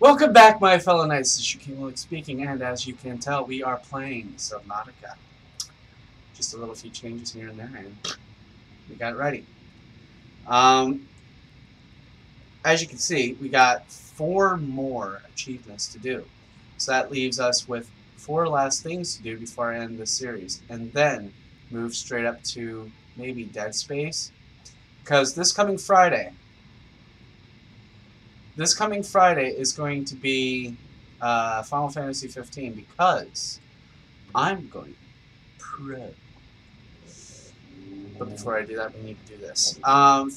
Welcome back, my fellow knights. This is Shukimo speaking, and as you can tell, we are playing Subnautica. Just a little few changes here and there, and we got it ready. Um, as you can see, we got 4 more achievements to do. So that leaves us with 4 last things to do before I end this series, and then move straight up to maybe Dead Space. Because this coming Friday is going to be Final Fantasy 15 because I'm going pro. But before I do that, we need to do this.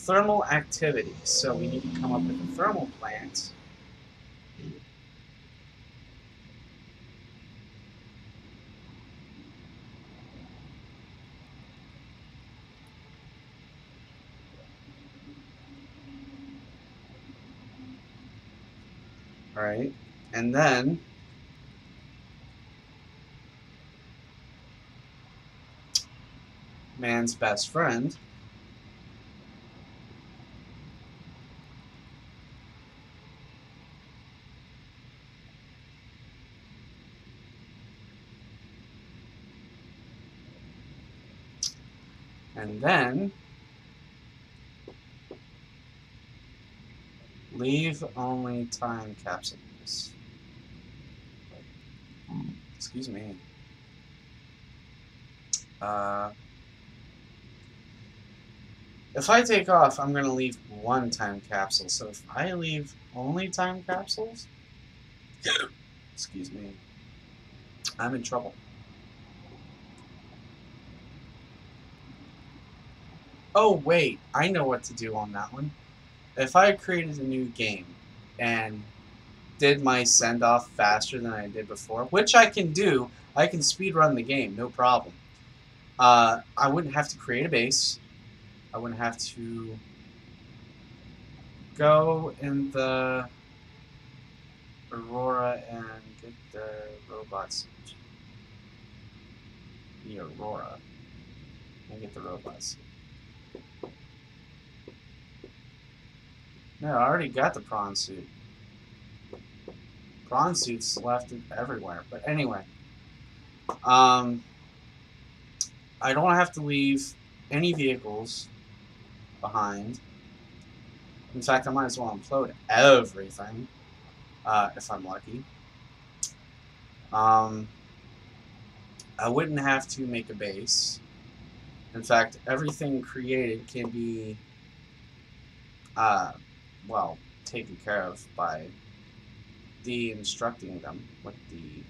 Thermal activity. So we need to come up with a thermal plant. Alright. And then man's best friend. And then leave only time capsules. Excuse me. If I take off, I'm going to leave 1 time capsule. So if I leave only time capsules, excuse me, I'm in trouble. Oh, wait, I know what to do on that one. If I created a new game and did my send-off faster than I did before, which I can do, I can speedrun the game, no problem. I wouldn't have to create a base. I wouldn't have to go in the Aurora and get the robots. The Aurora and get the robots. No, I already got the prawn suit. Prawn suits left everywhere. But anyway, I don't have to leave any vehicles behind. In fact, I might as well implode everything if I'm lucky. I wouldn't have to make a base. In fact, everything created can be, well, taken care of by de-instructing them with the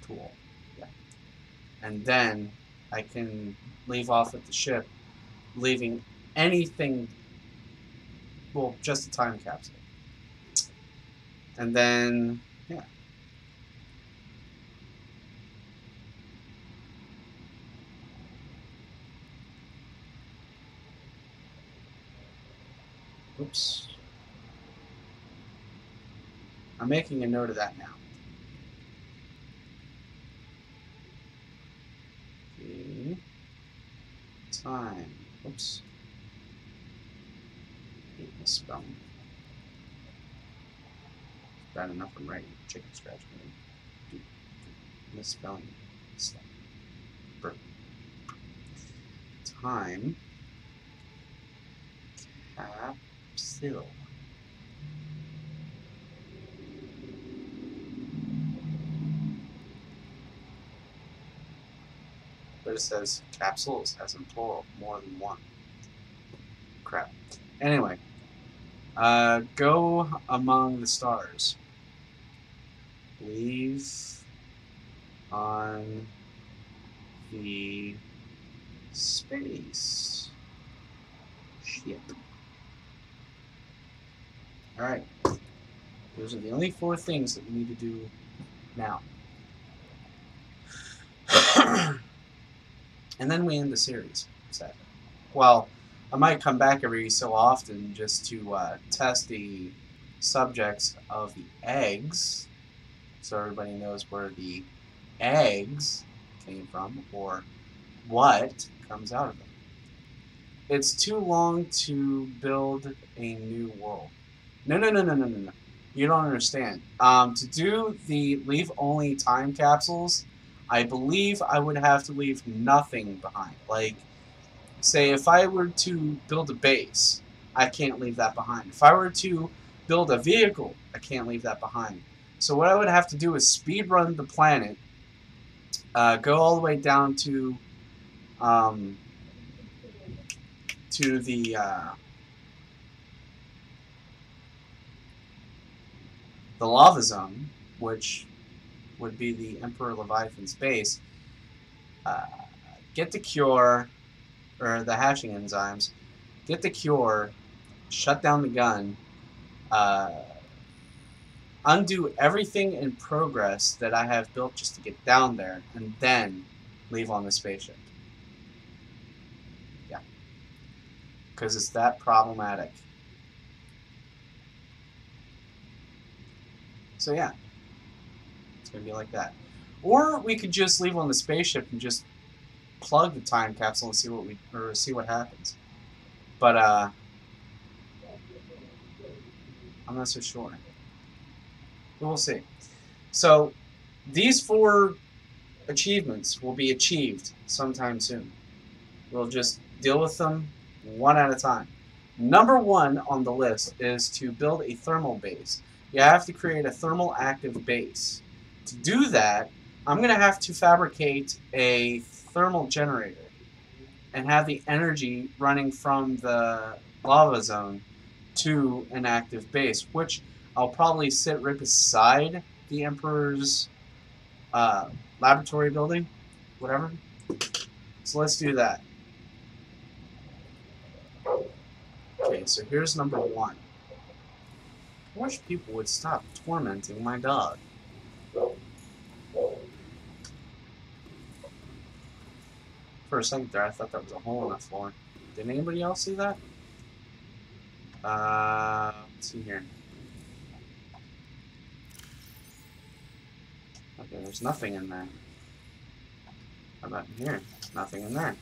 tool. Yeah. And then I can leave off at the ship, leaving anything, well, just a time capsule. And then, yeah. Oops. I'm making a note of that now. Okay. Time. Oops. Hate misspelling. Bad enough I'm writing chicken scratch. Misspelling stuff. Time. Capsule. But it says capsules as in plural, more than one. Crap. Anyway, go among the stars. Leave on the space ship. Alright. Those are the only 4 things that we need to do now. And then we end the series, sadly. Well, I might come back every so often just to test the subjects of the eggs, so everybody knows where the eggs came from, or what comes out of them. It's too long to build a new world. No. You don't understand. To do the leave-only time capsules, I believe I would have to leave nothing behind. Like, say, if I were to build a base, I can't leave that behind. If I were to build a vehicle, I can't leave that behind. So what I would have to do is speed run the planet, go all the way down um, to the lava zone, which would be the Emperor Leviathan's base, uh, get the cure, or the hatching enzymes, get the cure, shut down the gun, uh, undo everything in progress that I have built just to get down there, and then leave on the spaceship. Yeah. Because it's that problematic. So yeah, it's going to be like that. Or we could just leave on the spaceship and just plug the time capsule and see what happens. But I'm not so sure. But we'll see. So these 4 achievements will be achieved sometime soon. We'll just deal with them one at a time. Number 1 on the list is to build a thermal base. You have to create a thermal active base. To do that, I'm going to have to fabricate a thermal generator and have the energy running from the lava zone to an active base, which I'll probably sit right beside the Emperor's laboratory building, whatever. So let's do that. Okay, so here's number 1. I wish people would stop tormenting my dog. For a second there, I thought that was a hole in the floor. Did anybody else see that? Let's see here. Okay, there's nothing in there. How about in here? Nothing in there.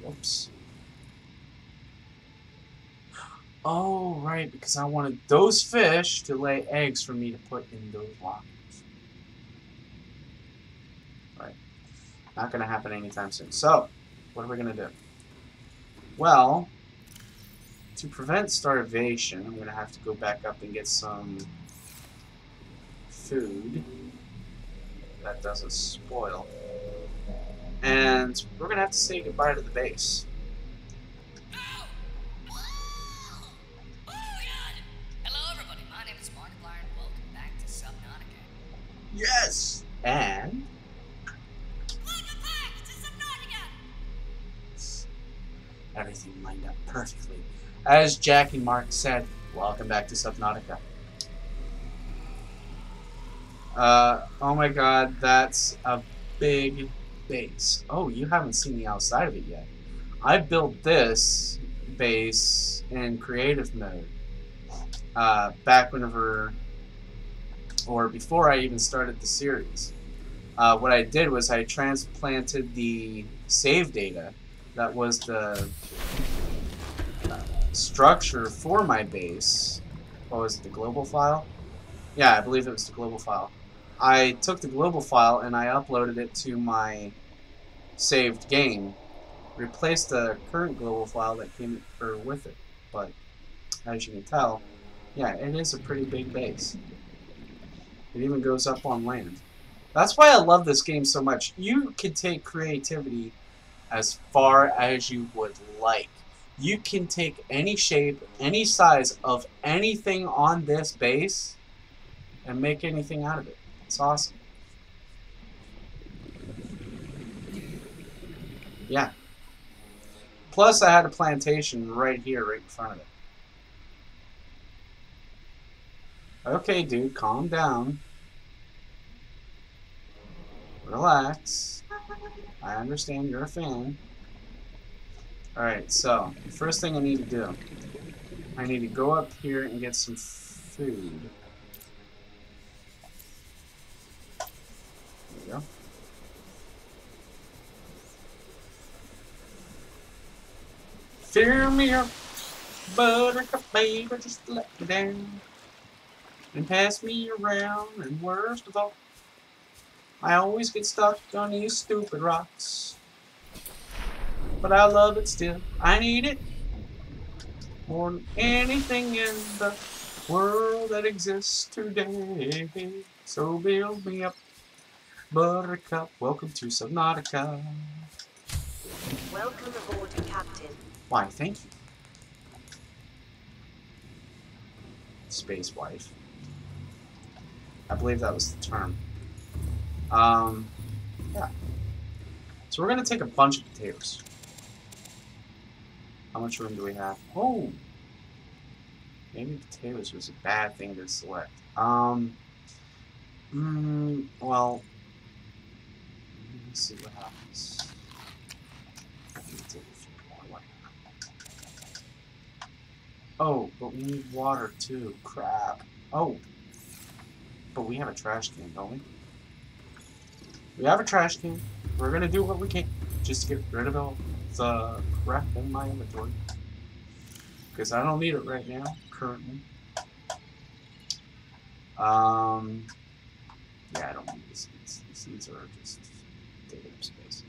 Whoops. Oh, right, because I wanted those fish to lay eggs for me to put in those lockers. Right. Not going to happen anytime soon. So, what are we going to do? Well, to prevent starvation, I'm going to have to go back up and get some food that doesn't spoil. And we're going to have to say goodbye to the base. Yes! And welcome back to Subnautica! Everything lined up perfectly. As Jack and Mark said, welcome back to Subnautica. Oh my god, that's a big base. Oh, you haven't seen the outside of it yet. I built this base in creative mode. Back whenever, or before I even started the series. What I did was I transplanted the save data that was the structure for my base. What was it, the global file? Yeah, I believe it was the global file. I took the global file and I uploaded it to my saved game, replaced the current global file that came with it. But as you can tell, yeah, it is a pretty big base. It even goes up on land. That's why I love this game so much. You can take creativity as far as you would like. You can take any shape, any size of anything on this base and make anything out of it. It's awesome. Yeah. Plus, I had a plantation right here, right in front of it. Okay, dude, calm down. Relax. I understand you're a fan. Alright, so, the first thing I need to do, I need to go up here and get some food. There we go. Fill me up. Buttercup, baby, just let me down and pass me around. And worst of all, I always get stuck on these stupid rocks. But I love it still. I need it more than anything in the world that exists today. So build me up, Buttercup. Welcome to Subnautica. Welcome aboard, Captain. Why, thank you, Space Wife. I believe that was the term. Yeah. So we're gonna take a bunch of potatoes. How much room do we have? Oh, maybe potatoes was a bad thing to select. Well, let's see what happens. I can take a few more. Why not? Oh, but we need water too. Crap. Oh, but we have a trash can, don't we? We have a trash can. We're gonna do what we can just to get rid of all the crap in my inventory. Because I don't need it right now, currently. Yeah, I don't need the seeds. The seeds are just taking up space.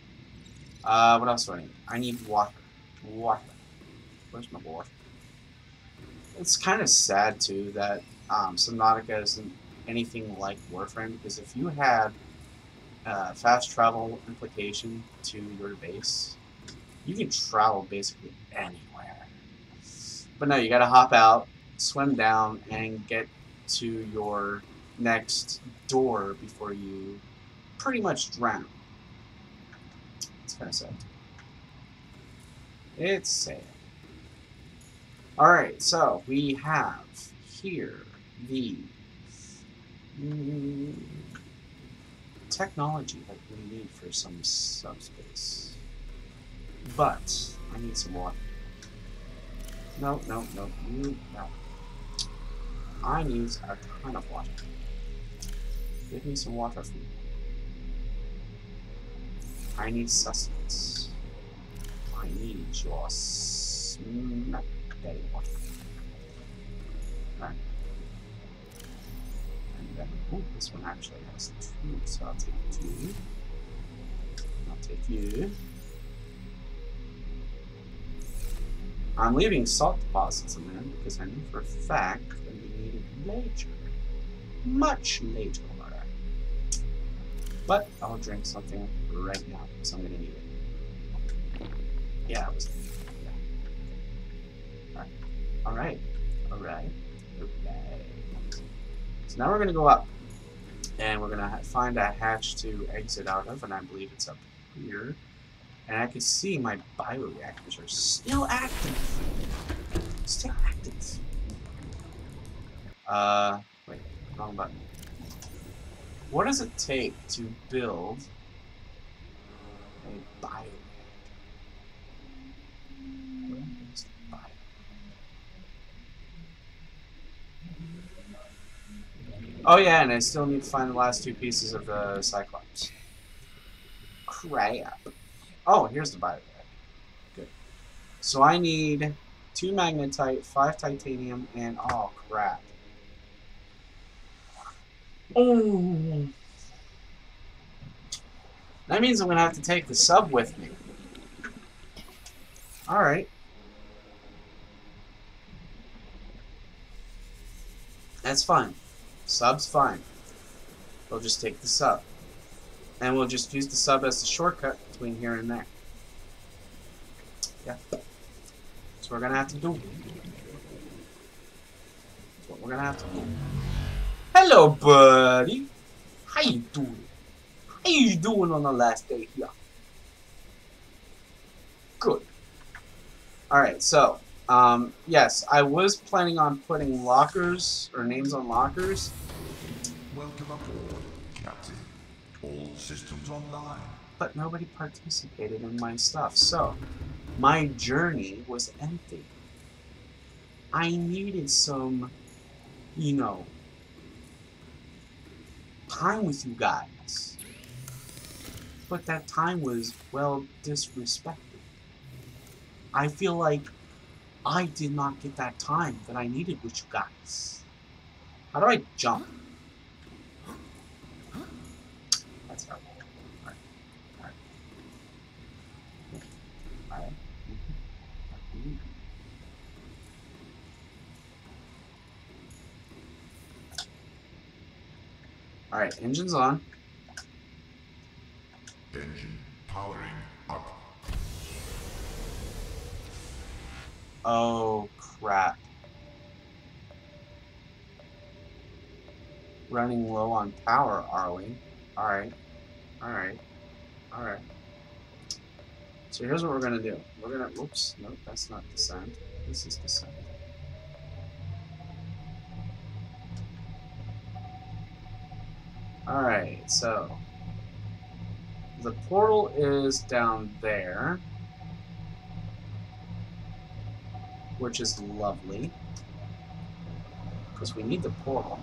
What else do I need? I need water. Water. Where's my water? It's kind of sad, too, that Subnautica isn't anything like Warframe, because if you had fast travel implication to your base, you can travel basically anywhere. But no, you gotta hop out, swim down, and get to your next door before you pretty much drown. It's kind of sad. It's sad. Alright, so we have here the technology that we need for some subspace. But I need some water. No, no, no, no. I need a ton of water. Give me some water food. I need sustenance. I need your smack daddy water. Right. And then, oh, this one actually has 2, so I'll take 2. I'll take you. I'm leaving salt deposits in there because I know for a fact that we need it later. Much later. But I'll drink something right now because I'm going to need it. Yeah, I was thinking. Yeah. Alright. Alright. So now we're going to go up. And we're going to find a hatch to exit out of, and I believe it's up here. And I can see my bioreactors are still active. Still active. Wait, wrong button. What does it take to build a bioreactor? Where is the bioreactor? Oh yeah, and I still need to find the last 2 pieces of the Cyclops. Crap. Oh, here's the bioreactor. Good. So I need 2 magnetite, 5 titanium, and oh crap. Oh. That means I'm gonna have to take the sub with me. Alright. That's fine. Sub's fine. We'll just take the sub. And we'll just use the sub as the shortcut between here and there. Yeah. That's what we're gonna have to do. That's what we're gonna have to do. Hello, buddy. How you doing? How you doing on the last day here? Good. Alright, so, yes, I was planning on putting lockers, or names on lockers. Welcome aboard, Captain. All systems online. But nobody participated in my stuff, so my journey was empty. I needed some, you know, time with you guys. But that time was, well, disrespected. I feel like I did not get that time that I needed with you guys. How do I jump? That's how. Alright. Alright. Alright. Alright, engine's on. Engine powering up. Oh, crap. Running low on power, are we? Alright. Alright. Alright. So here's what we're gonna do. We're gonna, whoops, nope, that's not descent. This is descent. Alright, so the portal is down there, which is lovely, because we need the portal.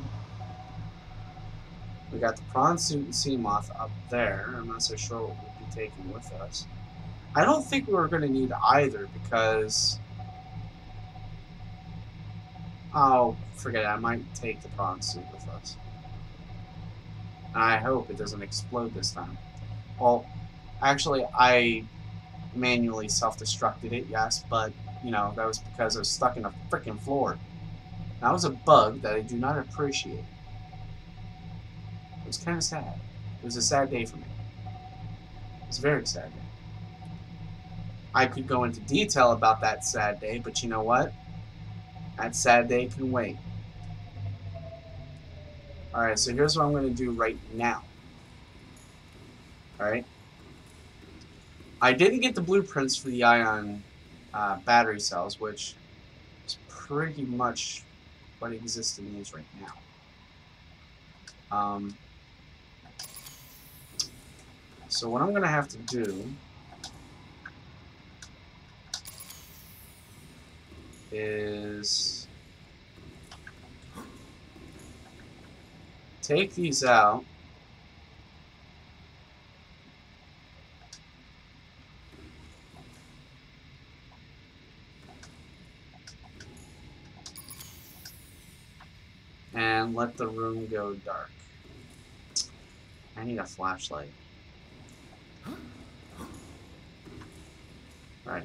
We got the prawn suit and sea moth up there. I'm not so sure what we'll be taking with us. I don't think we're going to need either because... Oh, forget it. I might take the prawn suit with us. And I hope it doesn't explode this time. Well, actually, I manually self-destructed it, yes, but, you know, that was because I was stuck in a freaking floor. That was a bug that I do not appreciate. It was kind of sad. It was a sad day for me. It was a very sad day. I could go into detail about that sad day, but you know what? That sad day can wait. Alright, so here's what I'm going to do right now. Alright? I didn't get the blueprints for the ion battery cells, which is pretty much what exists in these right now. So what I'm going to have to do is take these out. And let the room go dark. I need a flashlight. Right.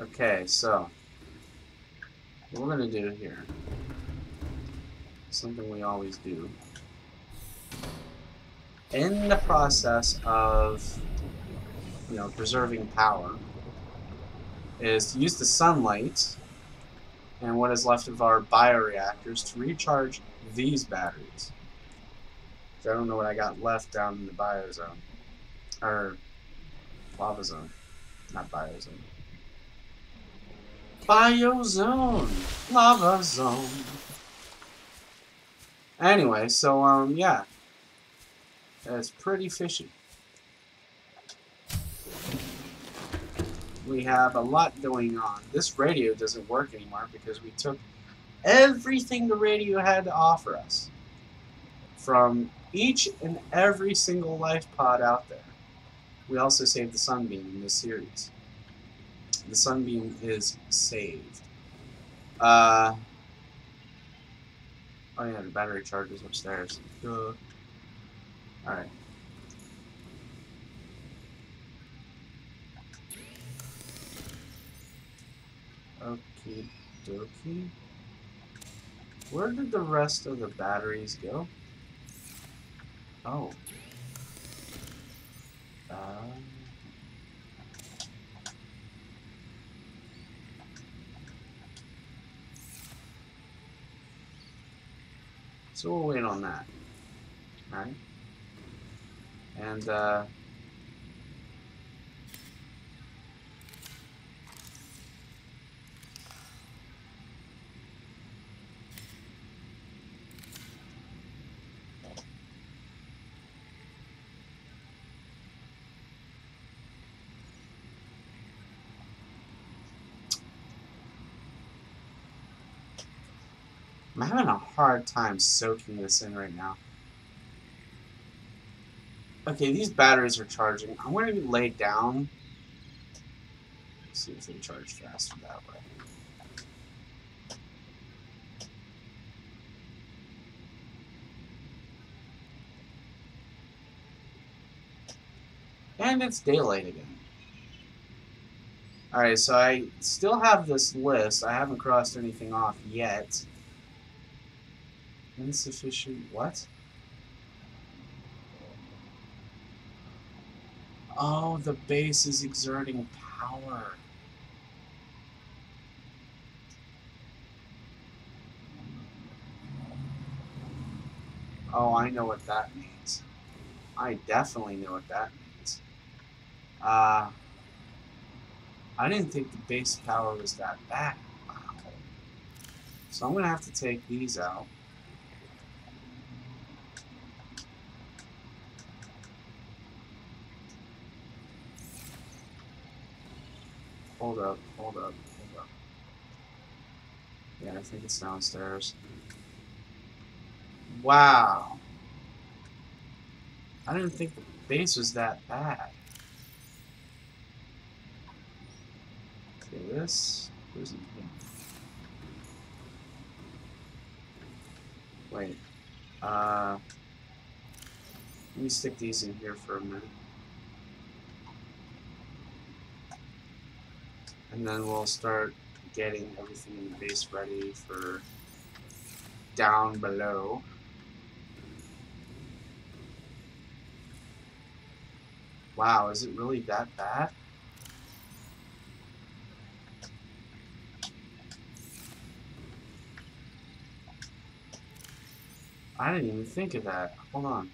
Okay, so what we're going to do here, something we always do, in the process of, you know, preserving power, is to use the sunlight and what is left of our bioreactors to recharge these batteries. So I don't know what I got left down in the biozone. Or lava zone. Not biozone. Biozone! Lava zone! Anyway, so, yeah. It's pretty fishy. We have a lot going on. This radio doesn't work anymore because we took everything the radio had to offer us from each and every single life pod out there. We also saved the Sunbeam in this series. The Sunbeam is saved. Oh yeah, the battery charge is upstairs. Alright. Okie dokie. Where did the rest of the batteries go? Oh. So we'll wait on that. Alright. And, I'm having a hard time soaking this in right now. Okay, these batteries are charging. I'm going to lay down See if they charge faster that way. And it's daylight again. Alright, so I still have this list. I haven't crossed anything off yet. Insufficient what? Oh, the base is exerting power. Oh, I know what that means. I definitely know what that means. I didn't think the base power was that bad. Wow. So I'm going to have to take these out. Hold up, hold up, hold up. Yeah, I think it's downstairs. Wow. I didn't think the base was that bad. Okay, this isn't here. Wait. Let me stick these in here for a minute. And then we'll start getting everything in the base ready for down below. Wow, is it really that bad? I didn't even think of that. Hold on.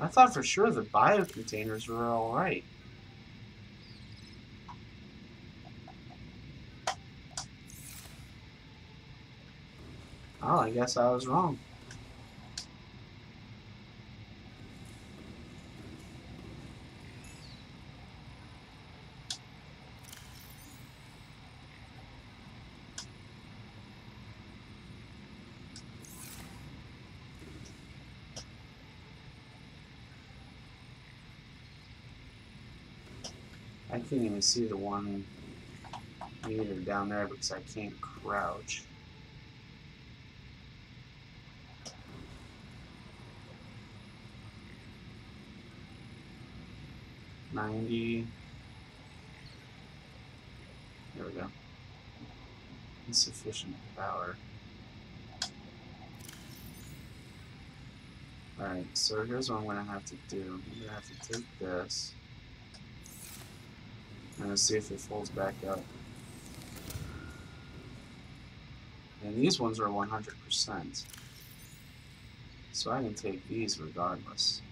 I thought for sure the bio containers were alright. Oh, I guess I was wrong. I can't even see the 1 meter down there because I can't crouch. $90. There we go. Insufficient power. Alright, so here's what I'm going to have to do. I'm going to have to take this. I'm going to see if it folds back up. And these ones are 100%. So I can take these regardless.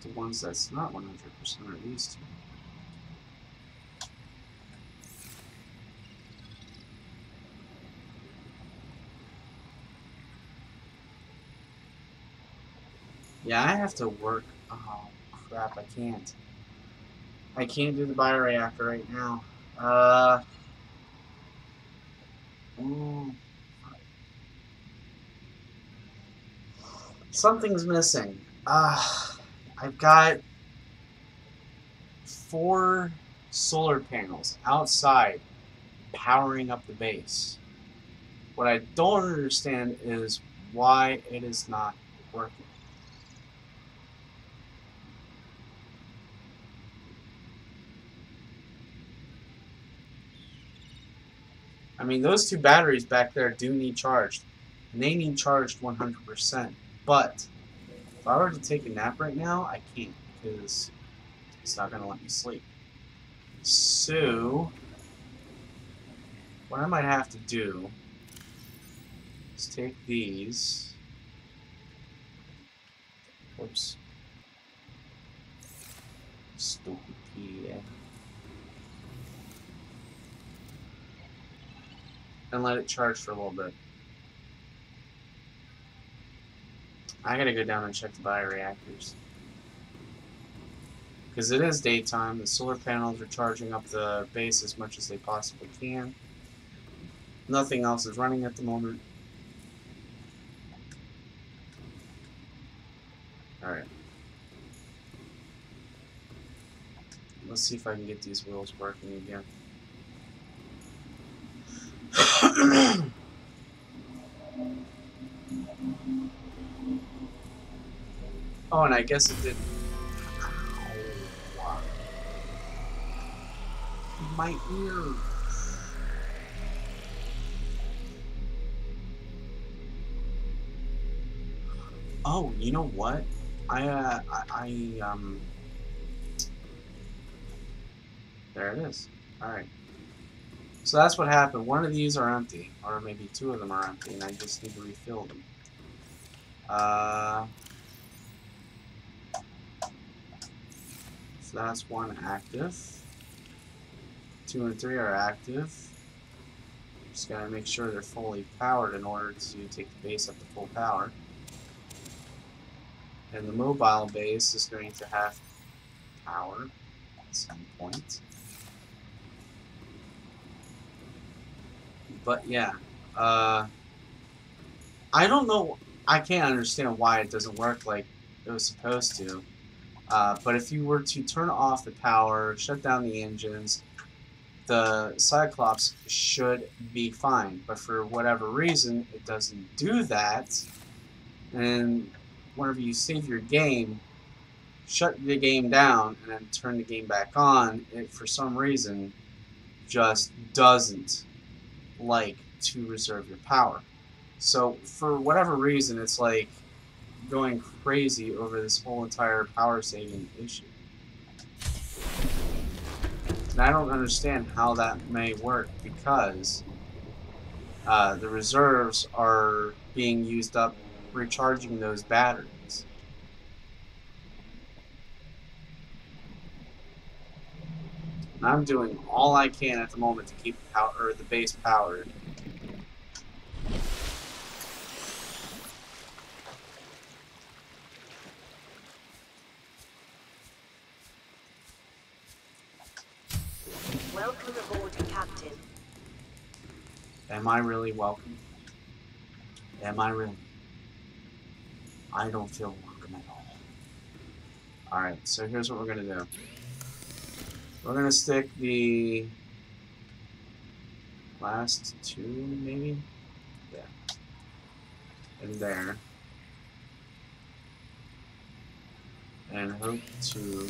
The ones that's not 100% are these two. Yeah, I have to work. Oh, crap, I can't. I can't do the bioreactor right now. Mm, something's missing. I've got 4 solar panels outside powering up the base. What I don't understand is why it is not working. I mean, those 2 batteries back there do need charged. And they need charged 100%. But if I were to take a nap right now, I can't because it's not going to let me sleep. So, what I might have to do is take these. Whoops. Stupid PA. And let it charge for a little bit. I gotta go down and check the bioreactors. Because it is daytime, the solar panels are charging up the base as much as they possibly can. Nothing else is running at the moment. Alright. Let's see if I can get these wheels working again. Oh, and I guess it did. Ow. My ear. Oh, you know what? There it is. Alright. So that's what happened. One of these are empty, or maybe two of them are empty, and I just need to refill them. So that's one active. 2 and 3 are active. Just gotta make sure they're fully powered in order to take the base up to full power. And the mobile base is going to have power at some point. But yeah, I don't know. I can't understand why it doesn't work like it was supposed to. But if you were to turn off the power, shut down the engines, the Cyclops should be fine. But for whatever reason, it doesn't do that. And whenever you save your game, shut the game down, and then turn the game back on, it for some reason just doesn't like to reserve your power. So for whatever reason, it's like going crazy over this whole entire power saving issue. And I don't understand how that may work because the reserves are being used up recharging those batteries. And I'm doing all I can at the moment to keep the base powered. Welcome aboard, Captain. Am I really welcome? Am I really? I don't feel welcome at all. Alright, so here's what we're going to do. We're going to stick the last two, maybe? Yeah. In there. And hope to...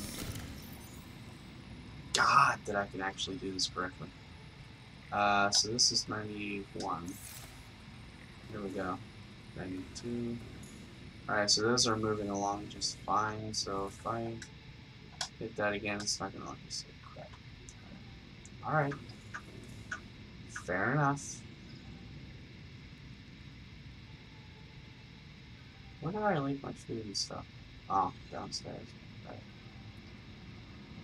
God, that I can actually do this correctly. So this is 91. Here we go. 92. Alright, so those are moving along just fine. So if I hit that again, it's not going to let me say crap. Alright. Fair enough. Where did I leave my food and stuff? Oh, downstairs. Right.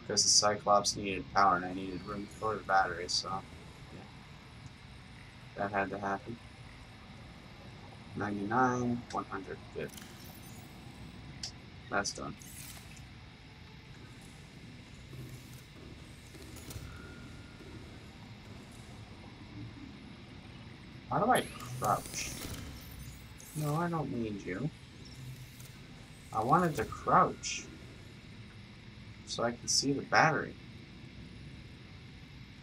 Because the Cyclops needed power and I needed room for the batteries, so yeah. That had to happen. 99, 100, good. That's done. How do I crouch? No, I don't need you. I wanted to crouch so I can see the battery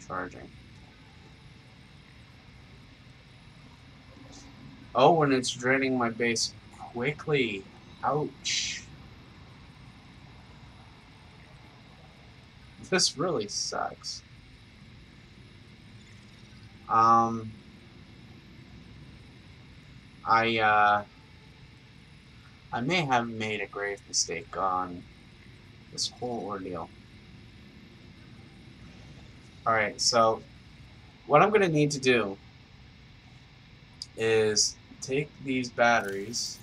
charging. Oh, and it's draining my base quickly. Ouch. This really sucks. I may have made a grave mistake on this whole ordeal. Alright, so what I'm going to need to do is take these batteries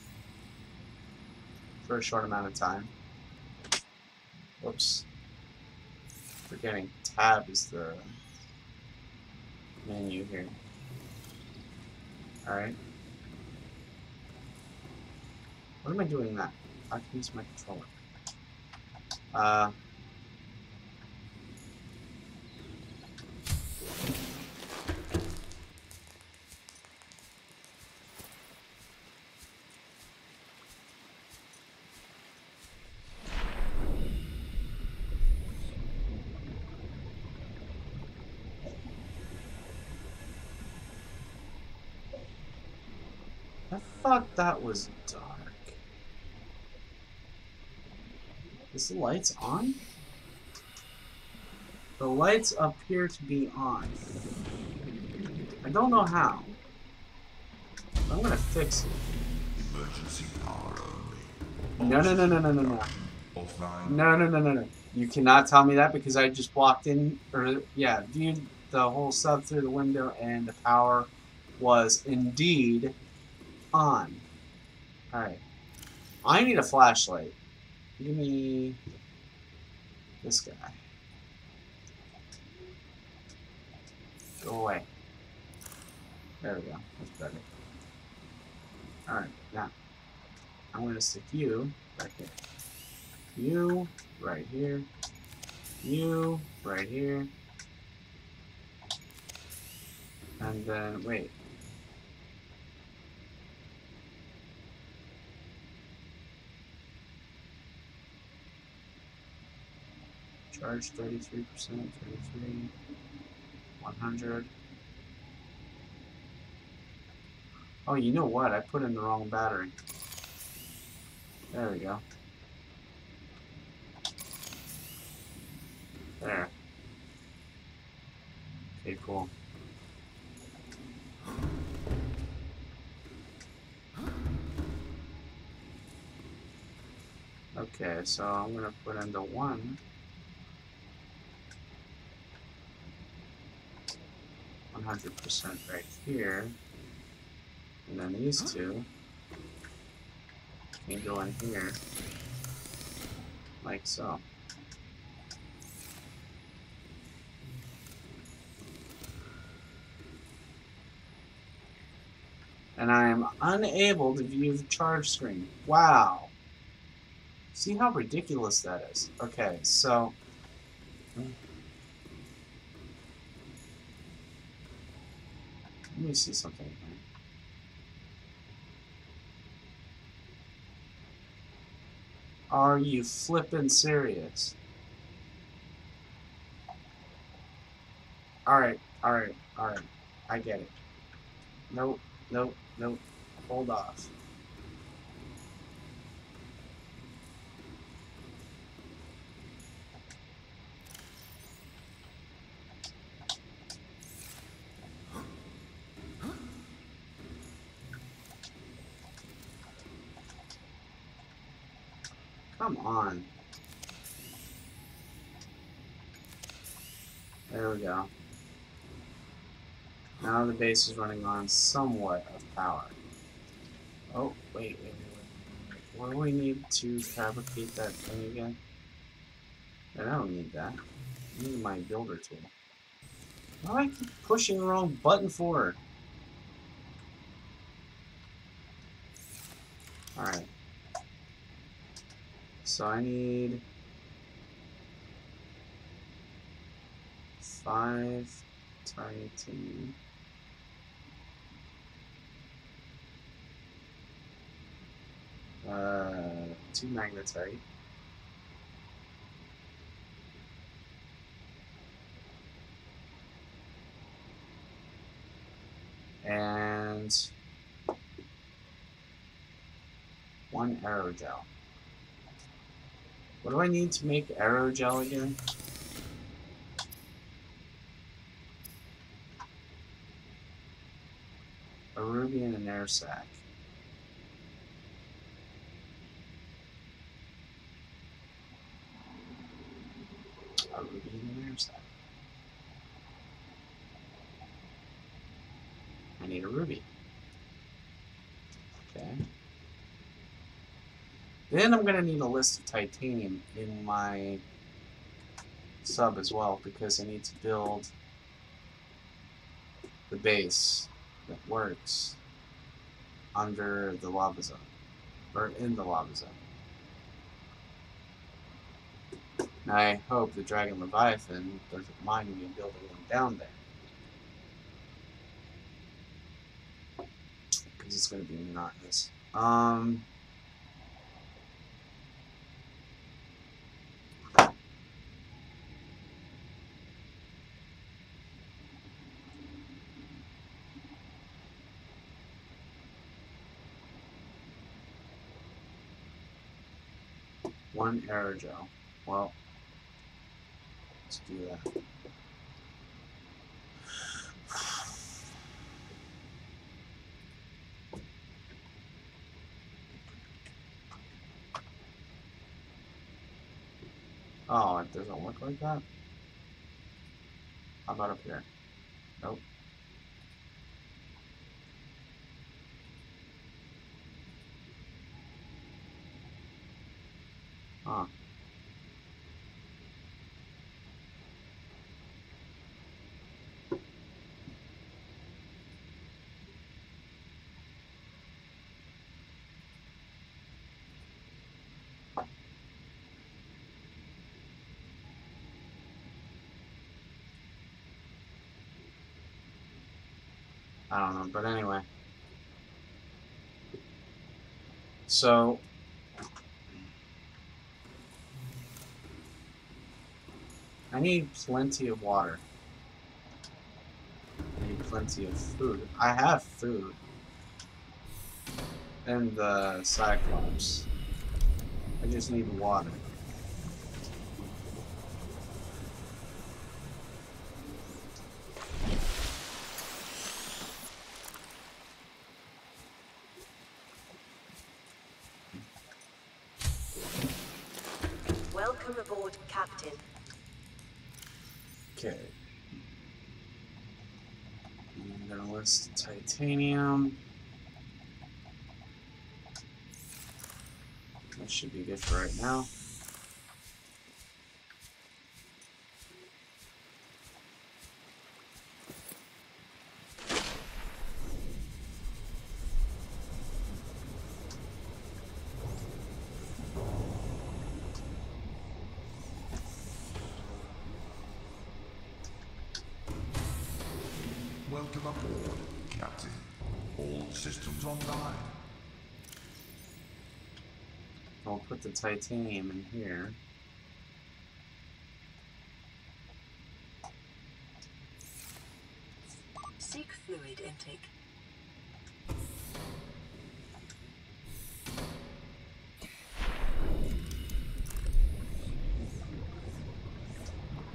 for a short amount of time. Whoops. Forgetting tab is the menu here. Alright. What am I doing that? I can use my controller. I thought that was dark. Is the lights on? The lights appear to be on. I don't know how. I'm gonna fix it. Emergency power only. No, All no, no, no, systems no, no, no. conducting offline. No, no, no, no, no. You cannot tell me that because I just walked in, or yeah, viewed the whole sub through the window and the power was indeed on. Alright. I need a flashlight. Give me this guy. Go away. There we go. That's better. Alright, now I'm going to stick you right here. You right here. You right here. And then, wait. Charge 33%, 33, 100. Oh, you know what? I put in the wrong battery. There we go. There. Okay, cool. Okay, so I'm gonna put in the 100% right here. And then these two can go in here. Like so. And I am unable to view the charge screen. Wow. See how ridiculous that is? Okay, so... Let me see something here. Are you flippin' serious? Alright, alright, alright. I get it. Nope, nope, nope. Hold off. Come on. There we go. Now the base is running on somewhat of power. Oh, wait. What do we need to fabricate that thing again? I don't need that. I need my builder tool. Why do I keep pushing the wrong button for? Alright. So I need 5 titanium. Uh, 2 magnetite. And 1 aerogel. What do I need to make aerogel again? A ruby and an air sac. A ruby and an air sac. I need a ruby. Okay. Then I'm going to need a list of titanium in my sub as well, because I need to build the base that works under the lava zone, or in the lava zone. Now I hope the Dragon Leviathan doesn't mind me building one down there, because it's going to be monotonous. 1 aerogel. Well, let's do that. Oh, it doesn't look like that? How about up here? Nope. Huh. I don't know, but anyway. So, I need plenty of water. I need plenty of food. I have food. And the Cyclops. I just need water. Welcome aboard, Captain. Okay. I'm gonna list titanium. That should be good for right now. Welcome aboard, Captain. All systems online. I'll put the titanium in here. Seek fluid intake.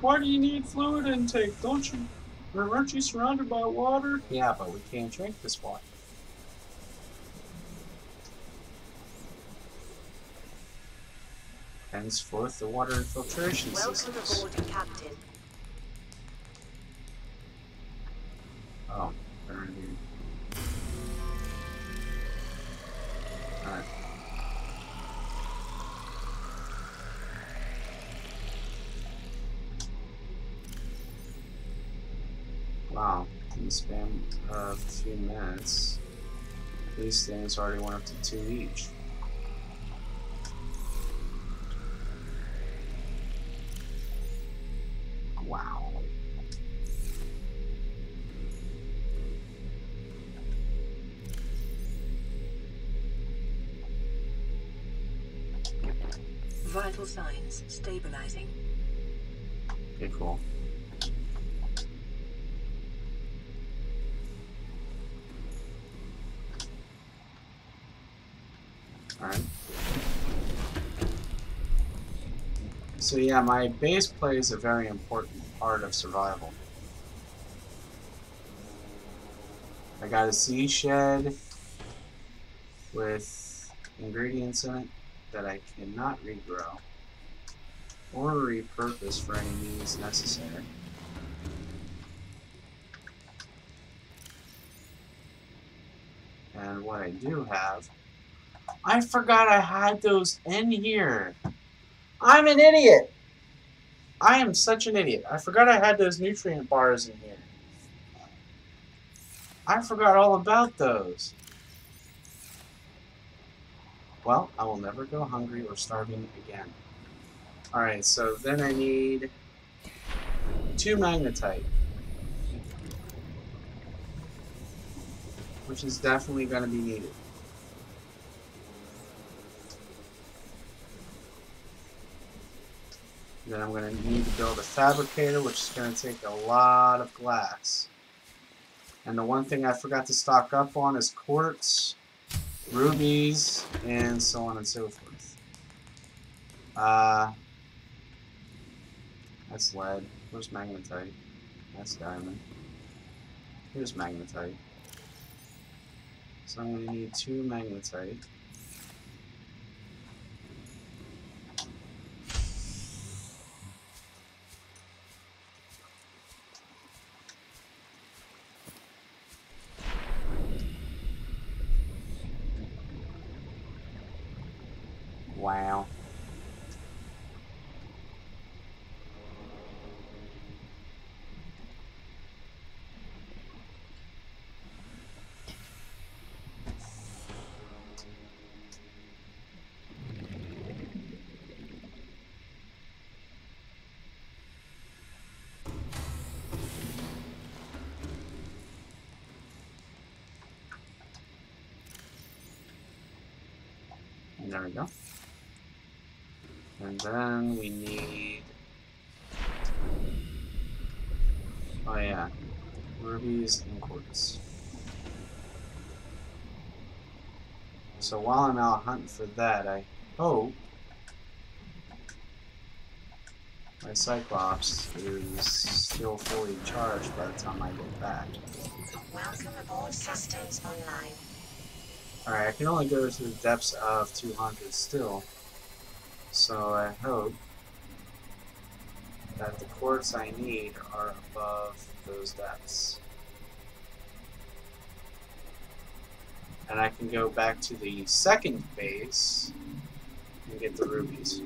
Why do you need fluid intake? Don't you? Aren't you surrounded by water? Yeah, but we can't drink this water. Henceforth, the water filtration Welcome systems. aboard, Captain. Oh, they're in here. Alright. Wow, in the span of a few minutes, these things already went up to 2 each. Wow. Vital signs stabilizing. Okay, cool. Alright. So yeah, my base plays a very important part of survival. I got a sea shed with ingredients in it that I cannot regrow or repurpose for any means necessary. And what I do have, I forgot I had those in here. I'm an idiot. I am such an idiot. I forgot I had those nutrient bars in here. I forgot all about those. Well, I will never go hungry or starving again. Alright, so then I need 2 magnetite, which is definitely going to be needed. Then I'm going to need to build a fabricator, which is going to take a lot of glass. And the one thing I forgot to stock up on is quartz, rubies, and so on and so forth. That's lead. Where's magnetite? That's diamond. Here's magnetite. So I'm going to need 2 magnetite. Wow. And there we go. And then we need... Oh yeah. Rubies and quartz. So while I'm out hunting for that, I hope my Cyclops is still fully charged by the time I get back. Welcome aboard systems online. Alright, I can only go to the depths of 200 still. So I hope that the quartz I need are above those depths. And I can go back to the second base and get the rubies.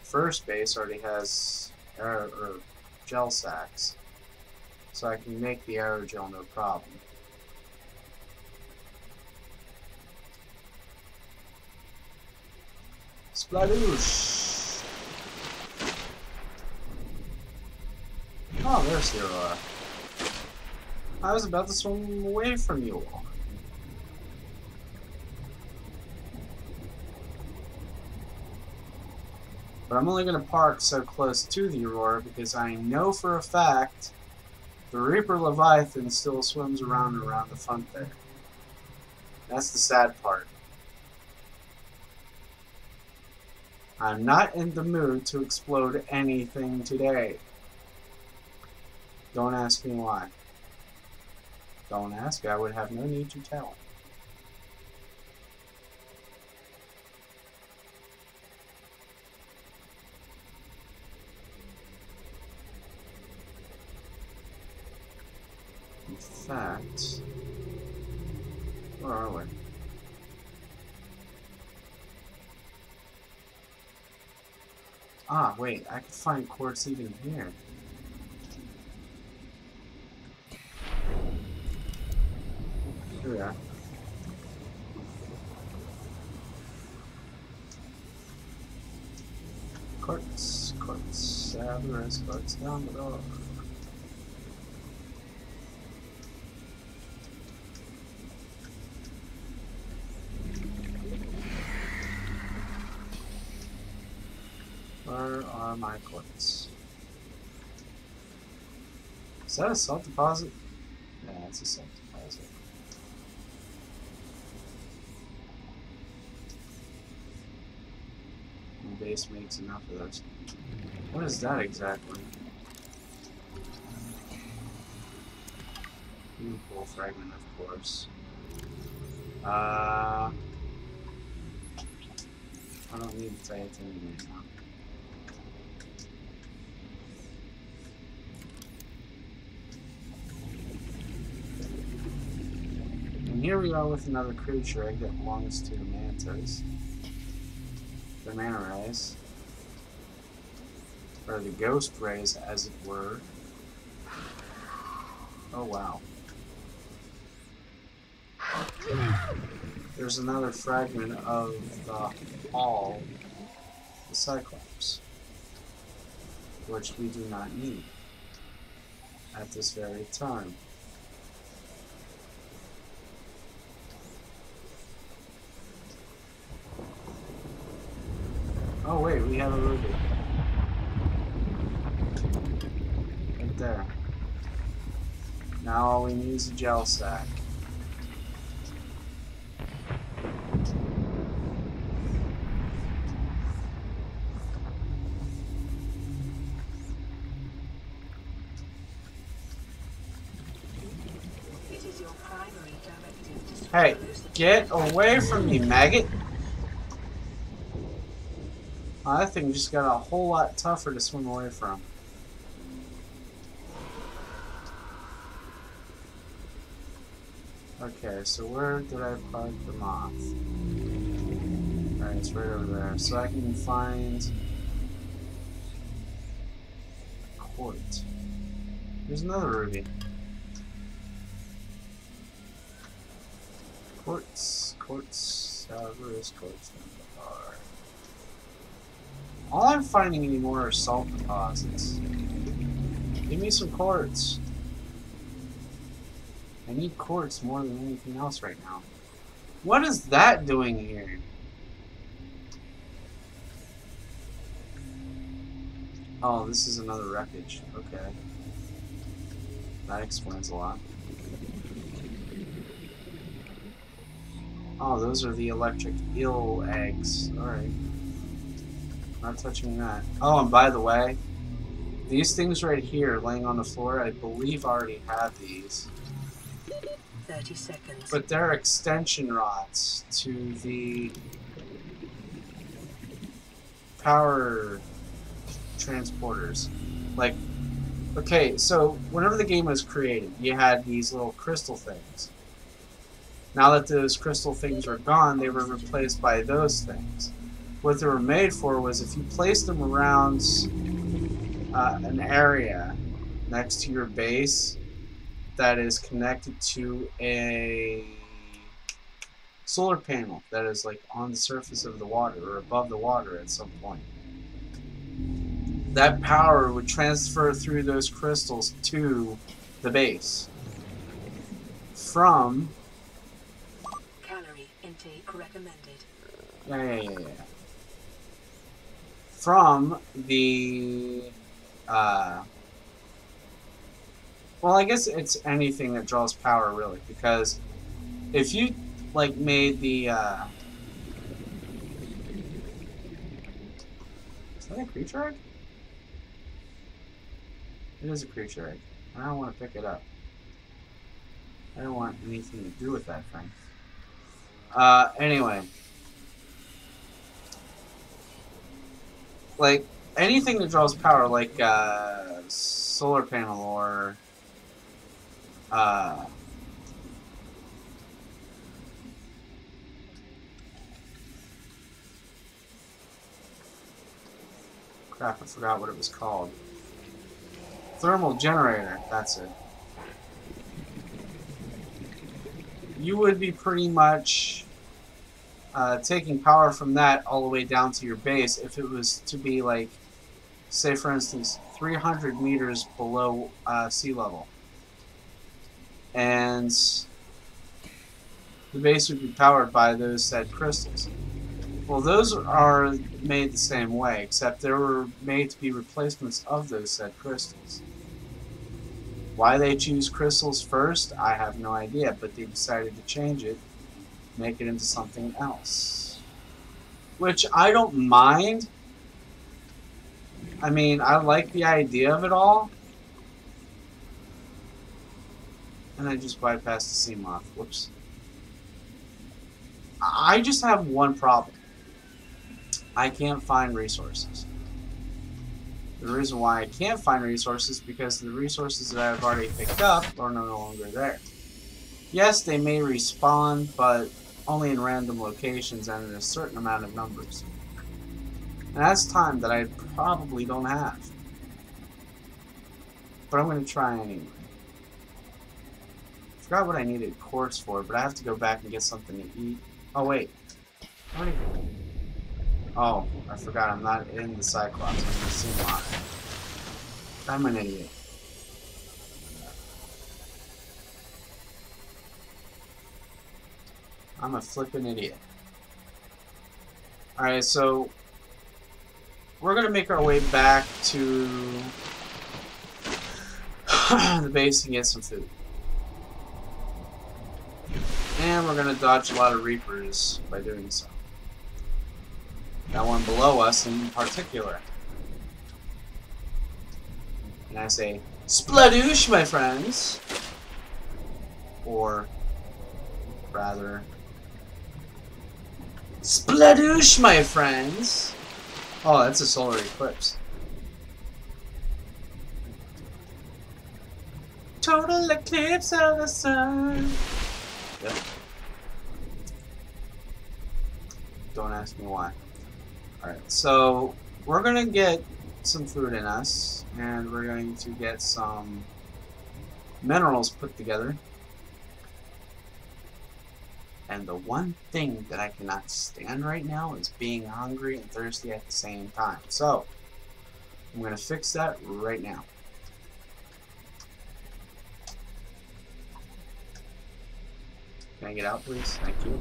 First base already has gel sacks, so I can make the aerogel no problem. Spladoosh! Oh, there's the Aurora. I was about to swim away from you all. But I'm only going to park so close to the Aurora because I know for a fact the Reaper Leviathan still swims around and around the front there. That's the sad part. I'm not in the mood to explode anything today. Don't ask me why. Don't ask, I would have no need to tell. In fact, where are we? Ah, wait, I could find quartz even here. Here we are. Quartz, quartz, there is quartz down below. Where are my quartz? Is that a salt deposit? Yeah, it's a salt deposit. The base makes enough of those. What is that exactly? Beautiful fragment, of course. I don't need titanium right now. And here we are with another creature egg that belongs to mantas. The manta rays. Or the ghost rays, as it were. Oh wow. There's another fragment of the hull, the Cyclops, which we do not need at this very time. Oh wait, we have a ruby. Right there. Now all we need is a gel sack. Hey, get away from me, maggot! Oh, that thing just got a whole lot tougher to swim away from. Okay, so where did I park the moth? Alright, it's right over there. So I can find quartz. There's another ruby. Quartz, however is quartz in the bar. All I'm finding anymore are salt deposits. Give me some quartz. I need quartz more than anything else right now. What is that doing here? Oh, this is another wreckage. Okay. That explains a lot. Oh, those are the electric eel eggs. Alright. Not touching that. Oh, and by the way, these things right here laying on the floor, I believe I already have these. 30 seconds. But they're extension rods to the power transporters. Like, okay, so whenever the game was created, you had these little crystal things. Now that those crystal things are gone, they were replaced by those things. What they were made for was if you place them around an area next to your base that is connected to a solar panel that is like on the surface of the water or above the water at some point, that power would transfer through those crystals to the base from Calorie intake recommended. yeah. From the well, I guess it's anything that draws power, really, because if you, like, made the, is that a creature egg? It is a creature egg. I don't want to pick it up. I don't want anything to do with that thing. Anyway. Like, anything that draws power, like, solar panel or crap, I forgot what it was called. Thermal generator, that's it. You would be pretty much taking power from that all the way down to your base if it was to be, like, say for instance 300 meters below sea level, and the base would be powered by those said crystals. Well, those are made the same way, except they were made to be replacements of those said crystals. Why they choose crystals first, I have no idea, but they decided to change it, make it into something else, which I don't mind. I mean, I like the idea of it all. And I just bypassed the sea moth. Whoops. I just have one problem. I can't find resources. The reason why I can't find resources is because the resources that I've already picked up are no longer there. Yes, they may respawn, but only in random locations and in a certain amount of numbers. And that's time that I probably don't have. But I'm going to try anyway. I forgot what I needed quartz for, but I have to go back and get something to eat. Oh, wait. Oh, I forgot I'm not in the Cyclops. I'm in the Sea Moth. I'm an idiot. I'm a flippin' idiot. Alright, so we're going to make our way back to the base and get some food. And we're going to dodge a lot of Reapers by doing so. That one below us in particular. And I say, spladoosh, my friends! Or rather. Spladoosh, my friends! Oh, that's a solar eclipse. Total eclipse of the sun. Yep. Don't ask me why. Alright, so we're gonna get some food in us, and we're going to get some minerals put together. And the one thing that I cannot stand right now is being hungry and thirsty at the same time. So, I'm going to fix that right now. Can I get out, please? Thank you.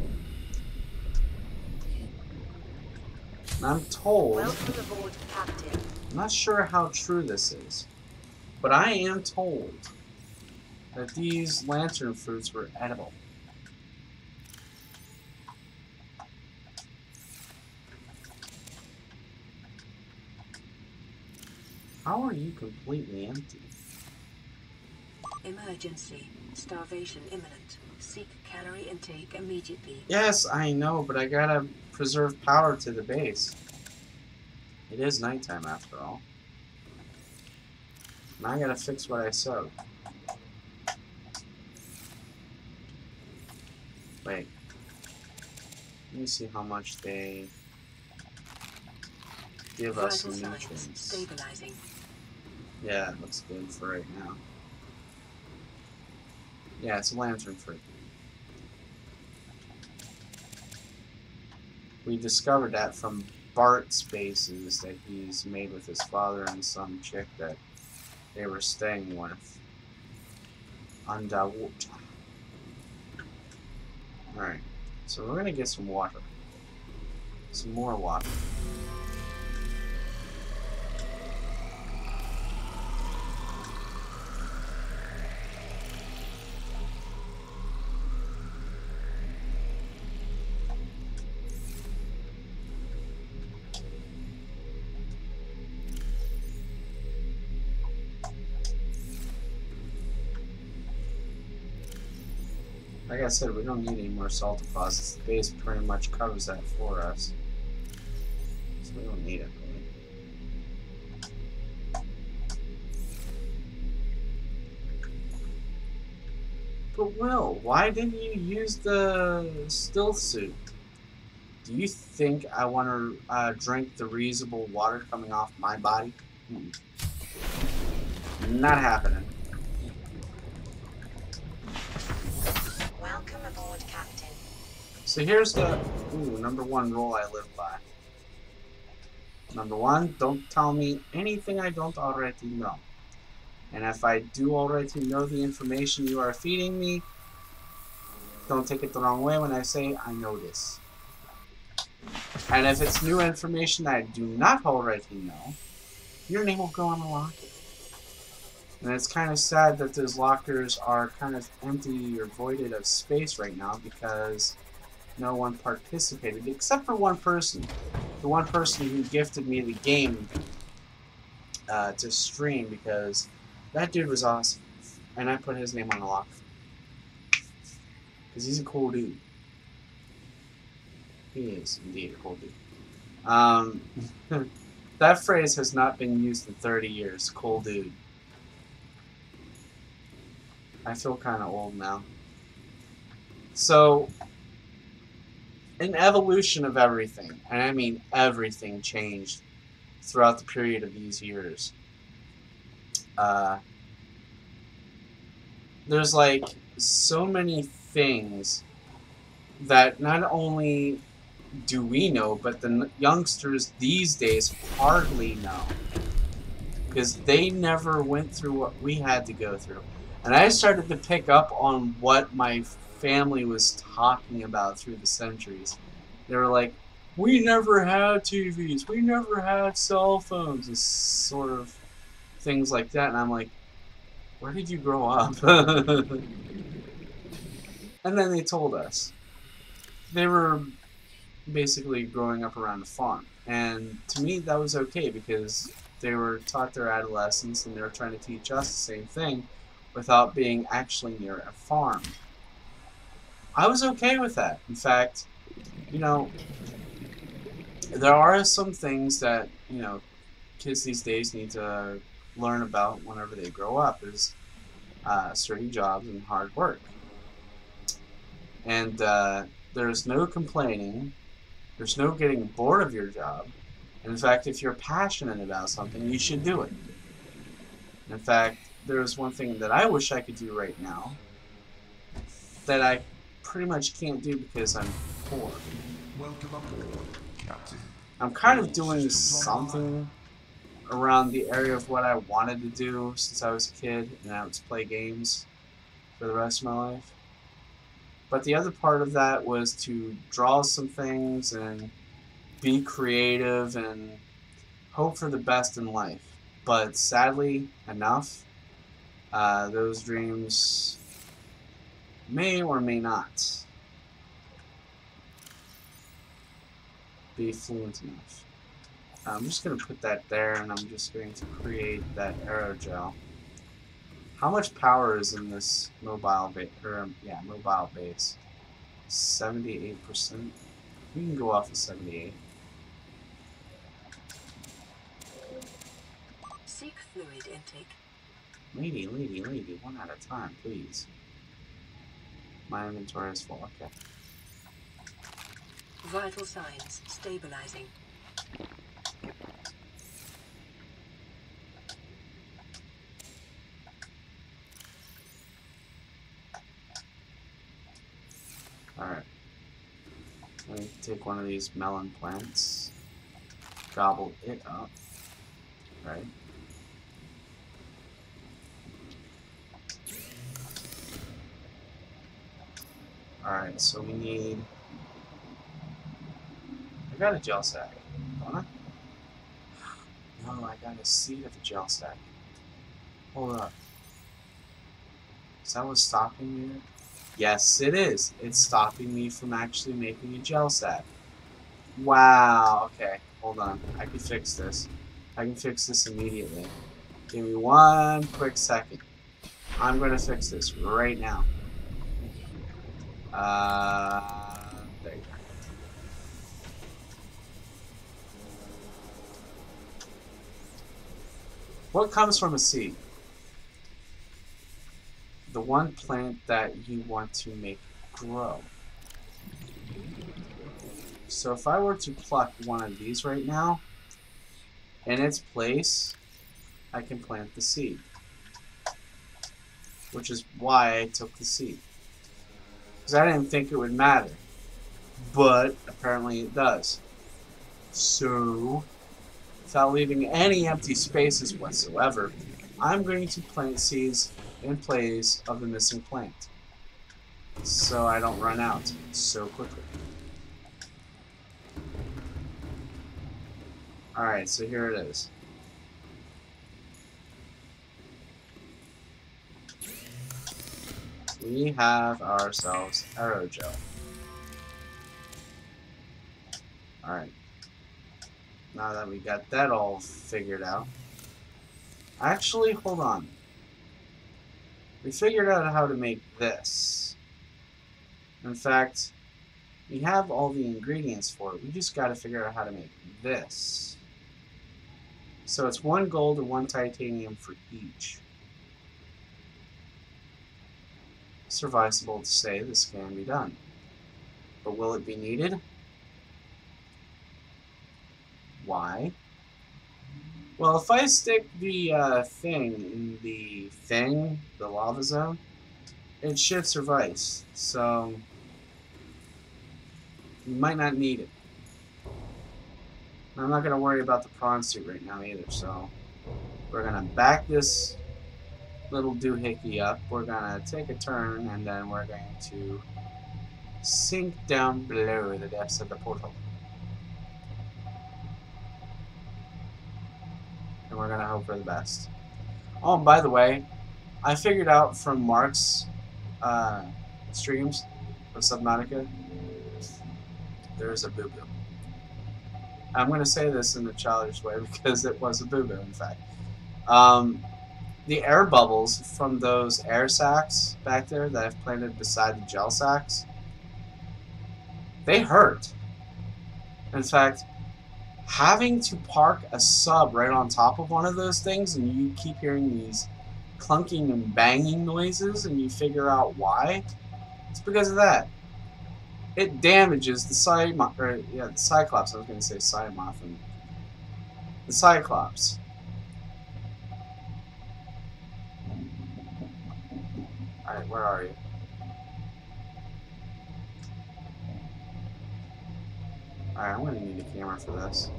And I'm told, Welcome aboard, Captain. I'm not sure how true this is, but I am told that these lantern fruits were edible. How are you completely empty? Emergency. Starvation imminent. Seek calorie intake immediately. Yes, I know, but I gotta preserve power to the base. It is nighttime after all. And I gotta fix what I sowed. Wait. Let me see how much they give us in Vital signs nutrients. stabilizing. Yeah, it looks good for right now. Yeah, it's a lantern fruit. We discovered that from Bart's bases that he's made with his father and some chick that they were staying with. Underwater. Alright, so we're gonna get some water. Some more water. Like I said, we don't need any more salt deposits. The base pretty much covers that for us. So we don't need it, really. But Will, why didn't you use the stealth suit? Do you think I want to drink the reusable water coming off my body? Not happening. Welcome aboard, Captain. So here's the number one rule I live by. Number one, don't tell me anything I don't already know. And if I do already know the information you are feeding me, don't take it the wrong way when I say I know this. And if it's new information I do not already know, your name will go on the locker. And it's kind of sad that those lockers are kind of empty or voided of space right now because no one participated except for one person. The one person who gifted me the game to stream because that dude was awesome. And I put his name on the locker. Because he's a cool dude. He is indeed a cool dude. That phrase has not been used in 30 years. Cool dude. I feel kind of old now. So, an evolution of everything, and I mean everything changed throughout the period of these years. There's like so many things that not only do we know, but the youngsters these days hardly know. Because they never went through what we had to go through. And I started to pick up on what my family was talking about through the centuries. They were like, we never had TVs, we never had cell phones, and sort of things like that. And I'm like, where did you grow up? And then they told us. They were basically growing up around a farm. And to me, that was okay because they were taught their adolescence and they were trying to teach us the same thing without being actually near a farm. I was okay with that. In fact, you know, there are some things that, you know, kids these days need to learn about whenever they grow up is sturdy jobs and hard work. And there's no complaining. There's no getting bored of your job. In fact, if you're passionate about something, you should do it. In fact, there's one thing that I wish I could do right now that I pretty much can't do because I'm poor. Welcome aboard, Captain. I'm kind of All doing systems online. something around the area of what I wanted to do since I was a kid, and that was play games for the rest of my life. But the other part of that was to draw some things and be creative and hope for the best in life. But sadly enough, those dreams may or may not be fluent enough. I'm just going to put that there, and I'm just going to create that aerogel. How much power is in this mobile base? Mobile base. 78%. We can go off of 78. Seek fluid intake. Lady, one at a time, please. My inventory is full. Okay. Vital signs stabilizing. Alright. Let me take one of these melon plants. Gobble it up. Right. Alright, so we need... I got a gel sack, don't I? No, I got a seed of a gel sack. Hold up. Is that what's stopping me? Yes, it is. It's stopping me from actually making a gel sack. Wow. Okay, hold on. I can fix this. I can fix this immediately. Give me one quick second. I'm going to fix this right now. There you go. What comes from a seed? The one plant that you want to make grow. So if I were to pluck one of these right now, in its place, I can plant the seed. Which is why I took the seed. Because I didn't think it would matter. But apparently it does. So, without leaving any empty spaces whatsoever, I'm going to plant seeds in place of the missing plant. So I don't run out so quickly. Alright, so here it is. We have ourselves aerogel. Alright. Now that we got that all figured out. Actually, hold on. We figured out how to make this. In fact, we have all the ingredients for it. We just got to figure out how to make this. So it's 1 gold and 1 titanium for each. Sufficeable to say this can be done. But will it be needed? Why? Well, if I stick the thing in the lava zone, it should suffice. So, you might not need it. I'm not going to worry about the prawn suit right now either, so we're going to back this little doohickey up. We're going to take a turn, and then we're going to sink down below the depths of the portal. And we're going to hope for the best. Oh, and by the way, I figured out from Mark's streams of Subnautica, there's a boo-boo. I'm going to say this in a childish way because it was a boo-boo, in fact. The air bubbles from those air sacs back there that I've planted beside the gel sacs, They hurt. In fact, having to park a sub right on top of one of those things and you keep hearing these clunking and banging noises and you figure out why, it's because of that. It damages the the Cyclops. I was going to say Cymoth. And the Cyclops. Alright, where are you? Alright, I'm going to need a camera for this.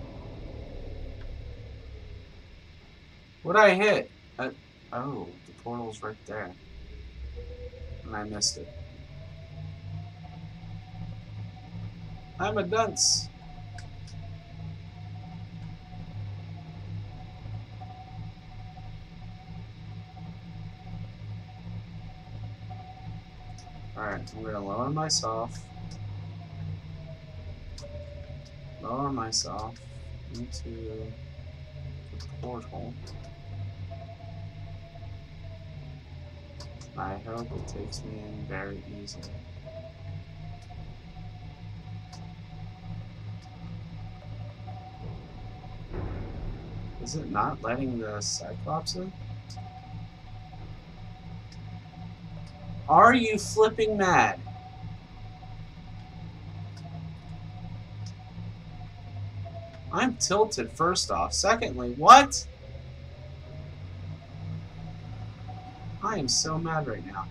What'd I hit? Oh, the portal's right there. And I missed it. I'm a dunce. Alright, I'm gonna lower myself into the portal. I hope it takes me in very easily. Is it not letting the Cyclops in? Are you flipping mad? I'm tilted, first off. Secondly, what? I am so mad right now.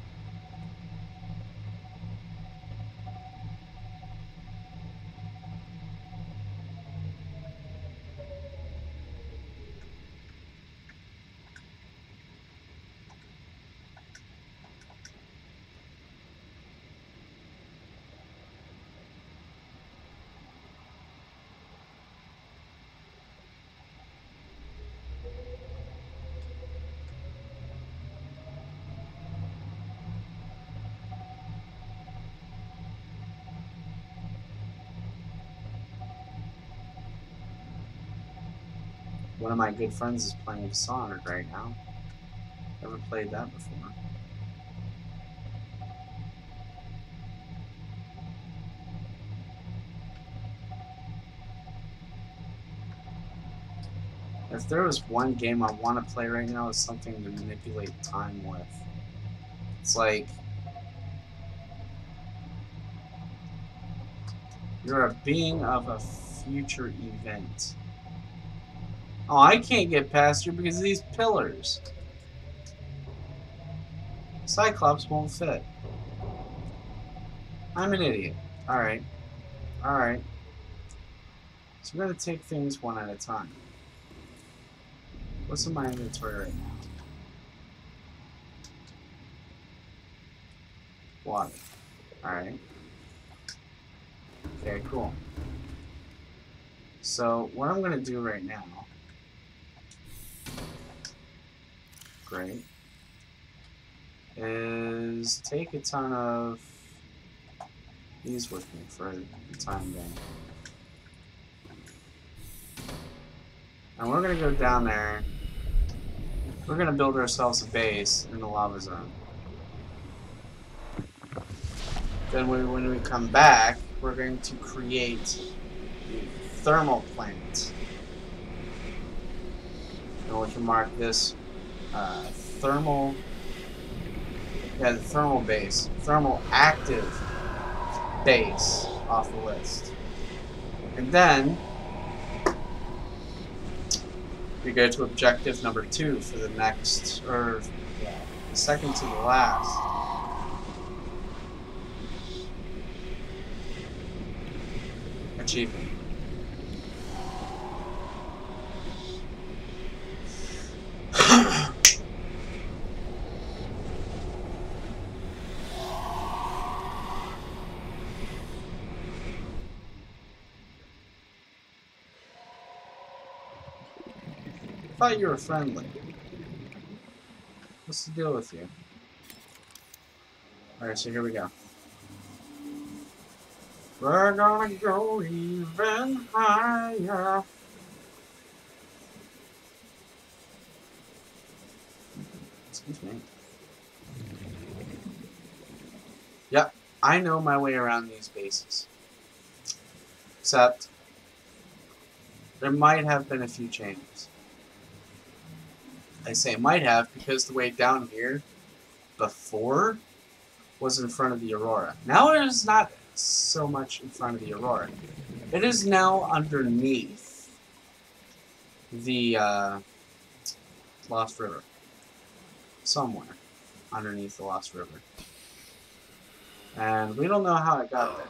One of my good friends is playing Dishonored right now. Never played that before. If there was one game I want to play right now, it's something to manipulate time with. It's like you're a being of a future event. Oh, I can't get past you because of these pillars. Cyclops won't fit. I'm an idiot. Alright. Alright. So we're going to take things one at a time. What's in my inventory right now? Water. Alright. Okay, cool. So, what I'm going to do right now... Great. Is take a ton of these with me for the time being. And we're going to go down there. We're going to build ourselves a base in the lava zone. Then when we come back, we're going to create a thermal plant. And we can mark this thermal... Yeah, the thermal base. Thermal active base off the list. And then we go to objective number 2 for the next, or yeah, the second to the last. Achievement. I thought you were friendly. What's the deal with you? Alright, so here we go. We're gonna go even higher. Excuse me. Yep, I know my way around these bases. Except, there might have been a few changes. I say might have because the way down here before was in front of the Aurora. Now it is not so much in front of the Aurora. It is now underneath the Lost River. Somewhere underneath the Lost River. And we don't know how it got there.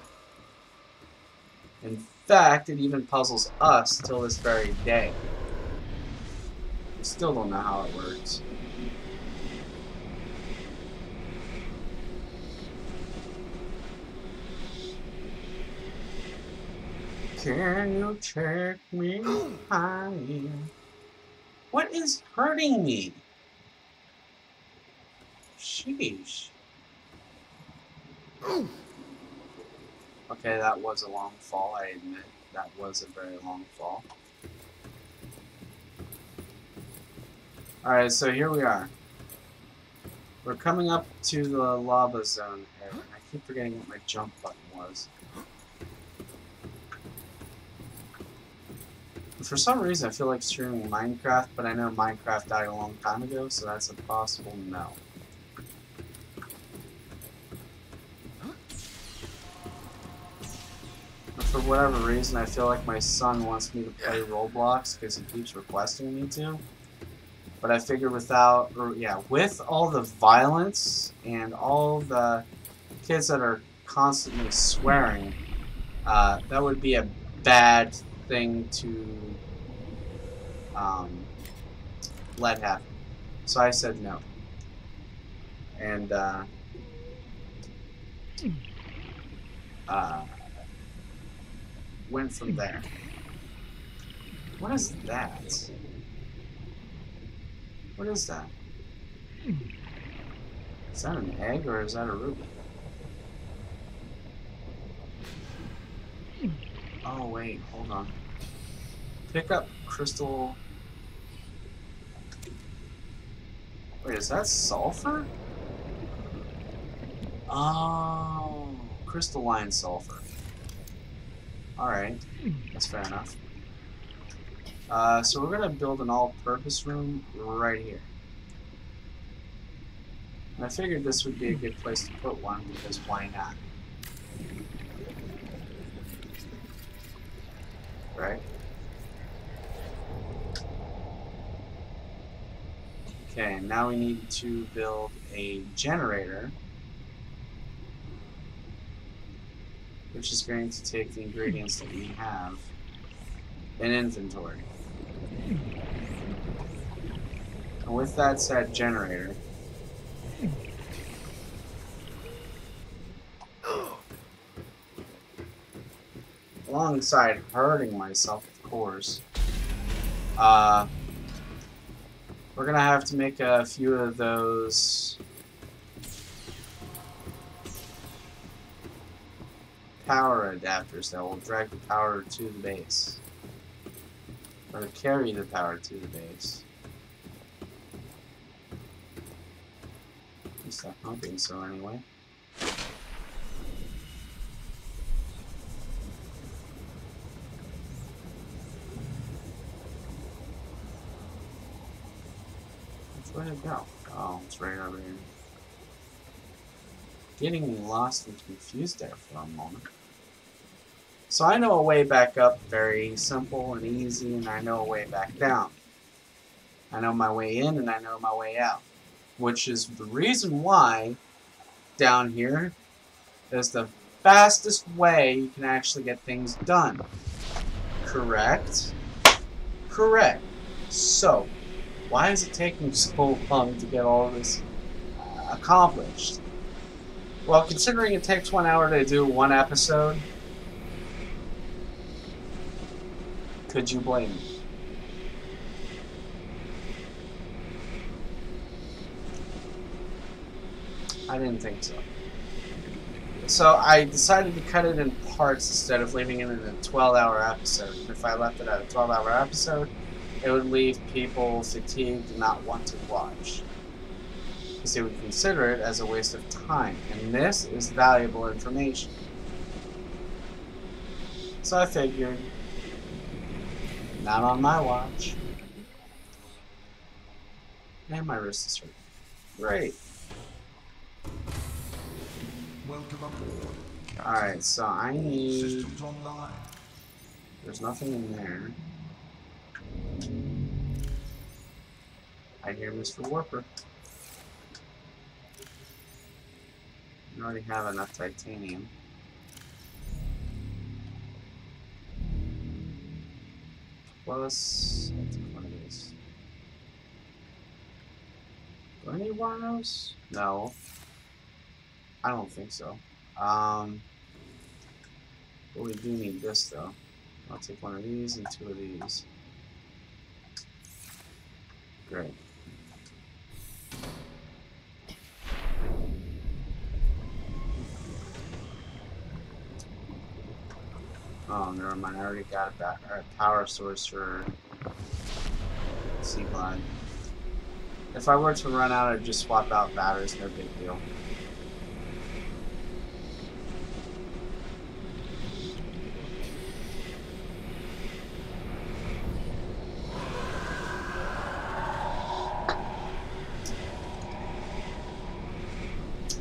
In fact, it even puzzles us till this very day. We still don't know how it works. Can you take me higher? What is hurting me? Sheesh. Okay, that was a long fall, I admit. That was a very long fall. Alright, so here we are. We're coming up to the lava zone here. I keep forgetting what my jump button was. For some reason, I feel like streaming Minecraft, but I know Minecraft died a long time ago, so that's a possible no. But for whatever reason, I feel like my son wants me to play Roblox because he keeps requesting me to. But I figure with all the violence and all the kids that are constantly swearing, that would be a bad thing to let happen. So I said no. And went from there. What is that? What is that? Is that an egg or is that a ruby? Oh wait, hold on. Pick up crystal. Wait, is that sulfur? Oh, crystalline sulfur. Alright, that's fair enough. So we're gonna build an all-purpose room right here. And I figured this would be a good place to put one because why not? Right? Okay, now we need to build a generator, which is going to take the ingredients that we have in inventory. And with that said generator, alongside hurting myself, of course, we're gonna have to make a few of those power adapters that will drag the power to the base, or carry the power to the base. At least I'm hoping so anyway. Where'd it go? Oh, it's right over here. Getting lost and confused there for a moment. So I know a way back up, very simple and easy, and I know a way back down. I know my way in and I know my way out. Which is the reason why down here is the fastest way you can actually get things done. Correct? Correct. So, why is it taking so long to get all of this accomplished? Well, considering it takes 1 hour to do one episode, could you blame me? I didn't think so. So I decided to cut it in parts instead of leaving it in a 12-hour episode. If I left it at a 12-hour episode, it would leave people fatigued and not want to watch, because they would consider it as a waste of time, and this is valuable information. So I figured, not on my watch. And my wrist is hurt. Great. Welcome aboard, Captain. Alright, so I All need... systems online. There's nothing in there. I hear Mr. Warper. I already have enough titanium. Plus, I think one of these. Do I need one of those? No. I don't think so. But we do need this though. I'll take one of these and two of these. Great. Oh, never mind. I already got a power source for Seaglide. If I were to run out, I'd just swap out batteries. No big deal.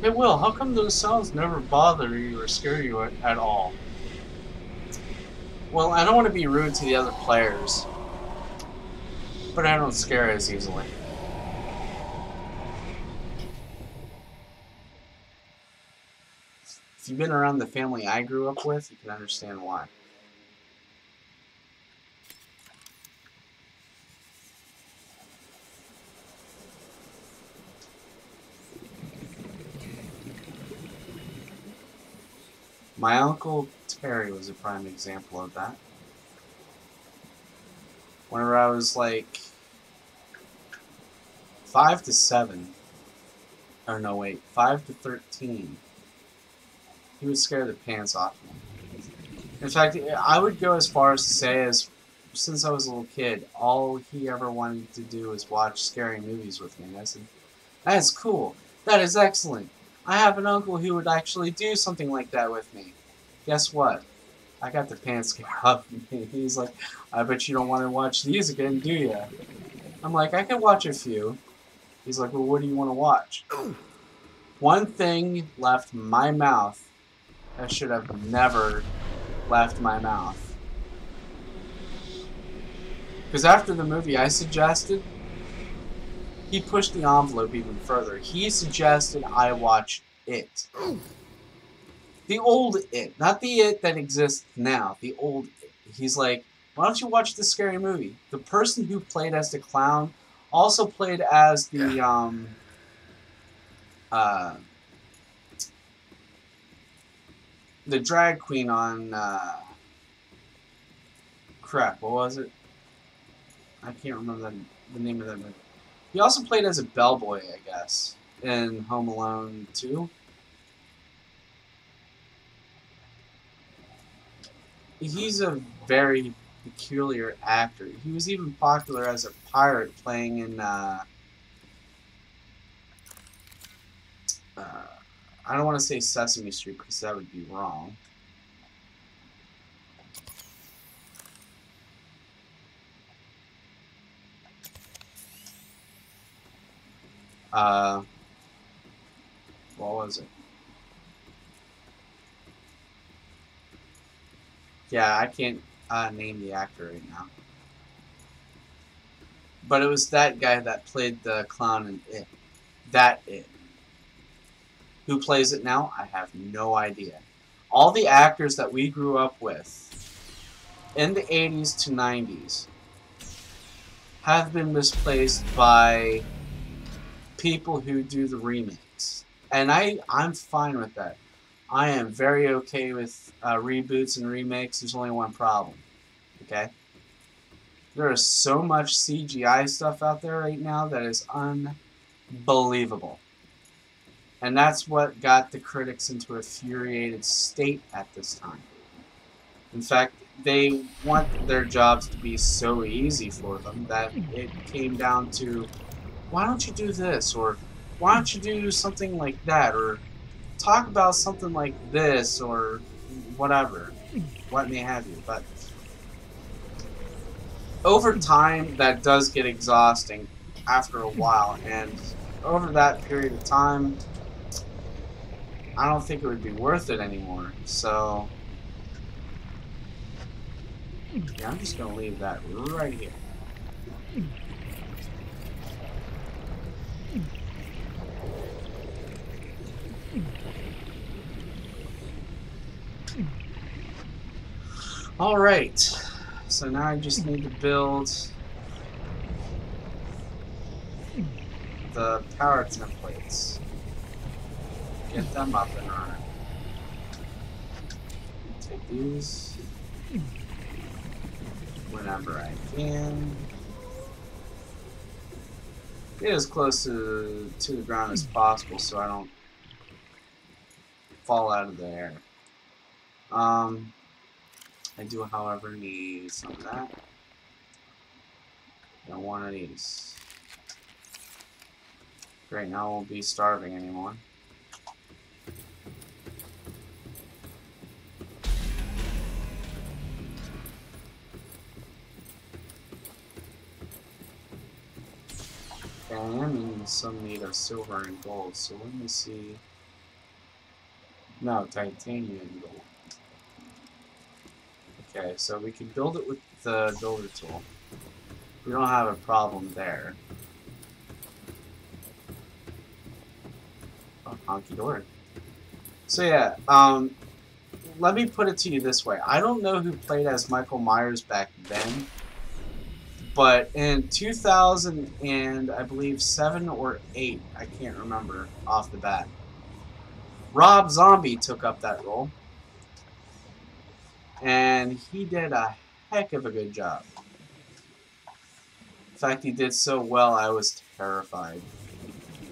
It will. How come those sounds never bother you or scare you at all? Well, I don't want to be rude to the other players, but I don't scare as easily. If you've been around the family I grew up with, you can understand why. My Uncle Terry was a prime example of that. Whenever I was like 5 to 7, or no wait, 5 to 13, he would scare the pants off me. In fact, I would go as far as to say, as since I was a little kid, all he ever wanted to do was watch scary movies with me. And I said, that is cool. That is excellent. I have an uncle who would actually do something like that with me. Guess what? I got the pants scared off me. He's like, I bet you don't want to watch these again, do you? I'm like, I can watch a few. He's like, well, what do you want to watch? One thing left my mouth that should have never left my mouth. Because after the movie I suggested, he pushed the envelope even further. He suggested I watch It. The old It. Not the It that exists now. The old It. He's like, why don't you watch this scary movie? The person who played as the clown also played as the, the drag queen on, crap, what was it? I can't remember the name of that movie. He also played as a bellboy, I guess, in Home Alone 2. He's a very peculiar actor. He was even popular as a pirate playing in, I don't want to say Sesame Street because that would be wrong. What was it? Yeah, I can't name the actor right now. But it was that guy that played the clown in It. That It. Who plays it now? I have no idea. All the actors that we grew up with in the 80s to 90s have been misplaced by people who do the remakes. And I'm fine with that. I am very okay with reboots and remakes. There's only one problem. Okay? There is so much CGI stuff out there right now that is unbelievable. And that's what got the critics into a infuriated state at this time. In fact, they want their jobs to be so easy for them that it came down to, why don't you do this? Or why don't you do something like that? Or talk about something like this or whatever. what may have you. But over time, that does get exhausting after a while, and over that period of time, I don't think it would be worth it anymore. So, yeah, I'm just going to leave that right here. Alright, so now I just need to build the power templates. Get them up and running. Take these whenever I can. Get as close to the ground as possible so I don't fall out of the air. I do, however, need some of that. And one of these. Great, now I won't be starving anymore. Okay, I am in some need of silver and gold, so let me see. No, titanium and gold. Okay, so we can build it with the builder tool. We don't have a problem there. Oh, honky dory. So yeah, let me put it to you this way. I don't know who played as Michael Myers back then, but in 2000 and I believe 7 or 8, I can't remember off the bat, Rob Zombie took up that role, and he did a heck of a good job. In fact, he did so well, I was terrified.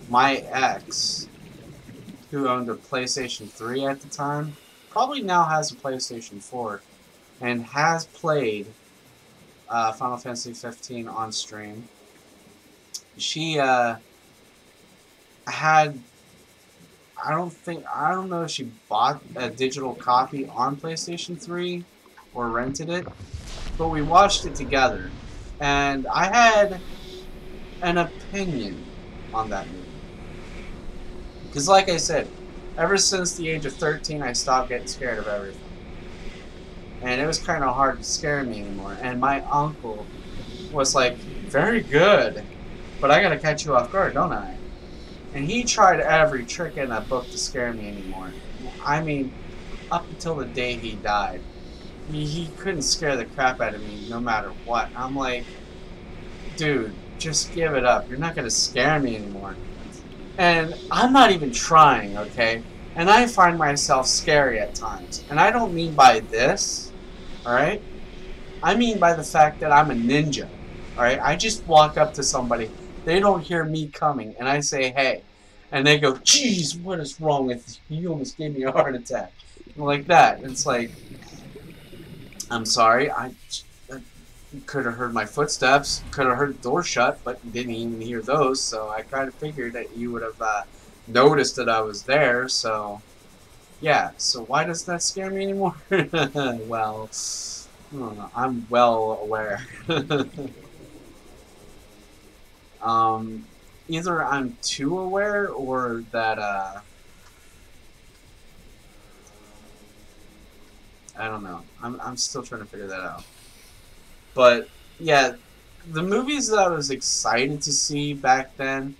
My ex, who owned a PlayStation 3 at the time, probably now has a PlayStation 4, and has played Final Fantasy 15 on stream. She had, I don't know if she bought a digital copy on PlayStation 3 or rented it, but we watched it together, and I had an opinion on that movie. Because like I said, ever since the age of 13, I stopped getting scared of everything. And it was kind of hard to scare me anymore. And my uncle was like, very good, but I gotta catch you off guard, don't I? And he tried every trick in that book to scare me anymore. I mean, up until the day he died. He couldn't scare the crap out of me no matter what. I'm like, dude, just give it up. You're not gonna scare me anymore. And I'm not even trying, okay? And I find myself scary at times. And I don't mean by this, alright? I mean by the fact that I'm a ninja, alright? I just walk up to somebody, they don't hear me coming, and I say, hey. And they go, geez, what is wrong with you? You almost gave me a heart attack. Like that. It's like, I'm sorry, I could have heard my footsteps, could have heard the door shut, but you didn't even hear those, so I kind of figured that you would have noticed that I was there, so yeah. So why does that scare me anymore? Well, I don't know, I'm well aware. Either I'm too aware, or that I don't know. I'm still trying to figure that out. But yeah, the movies that I was excited to see back then,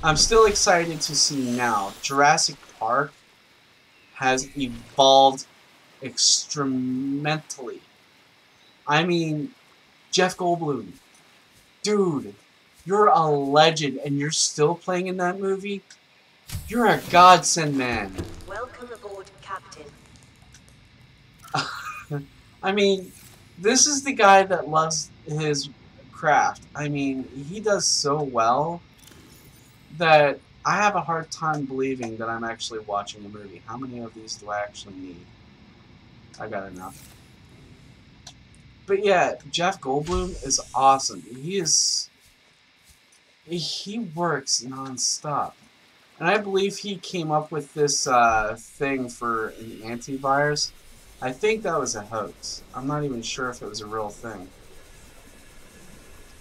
I'm still excited to see now. Jurassic Park has evolved extrementally. I mean, Jeff Goldblum, dude, you're a legend, and you're still playing in that movie. You're a godsend, man. Welcome aboard, Captain. I mean, this is the guy that loves his craft. I mean, he does so well that I have a hard time believing that I'm actually watching a movie. How many of these do I actually need? I got enough. But yeah, Jeff Goldblum is awesome. He works non-stop. And I believe he came up with this thing for an antivirus I think that was a hoax. I'm not even sure if it was a real thing.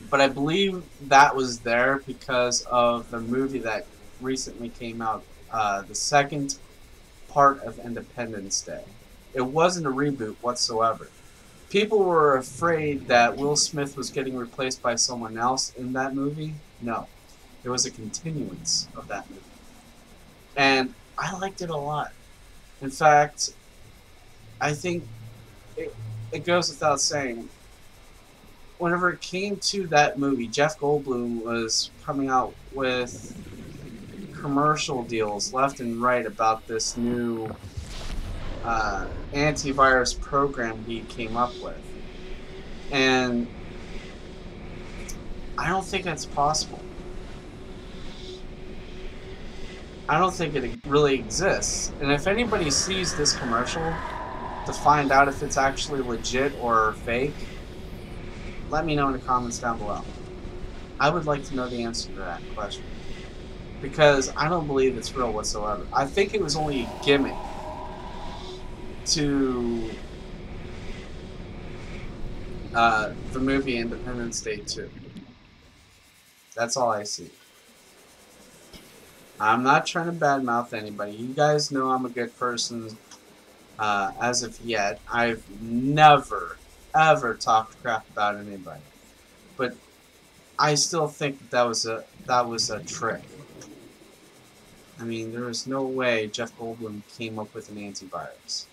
But I believe that was there because of the movie that recently came out, the second part of Independence Day. It wasn't a reboot whatsoever. People were afraid that Will Smith was getting replaced by someone else in that movie. No, it was a continuance of that movie. And I liked it a lot. In fact, I think it goes without saying, whenever it came to that movie, Jeff Goldblum was coming out with commercial deals left and right about this new antivirus program he came up with. And I don't think that's possible. I don't think it really exists. And if anybody sees this commercial to find out if it's actually legit or fake, let me know in the comments down below. I would like to know the answer to that question. Because I don't believe it's real whatsoever. I think it was only a gimmick to the movie Independence Day 2. That's all I see. I'm not trying to badmouth anybody. You guys know I'm a good person. As of yet, I've never, ever talked crap about anybody. But I still think that was a trick. I mean, there is no way Jeff Goldblum came up with an antivirus.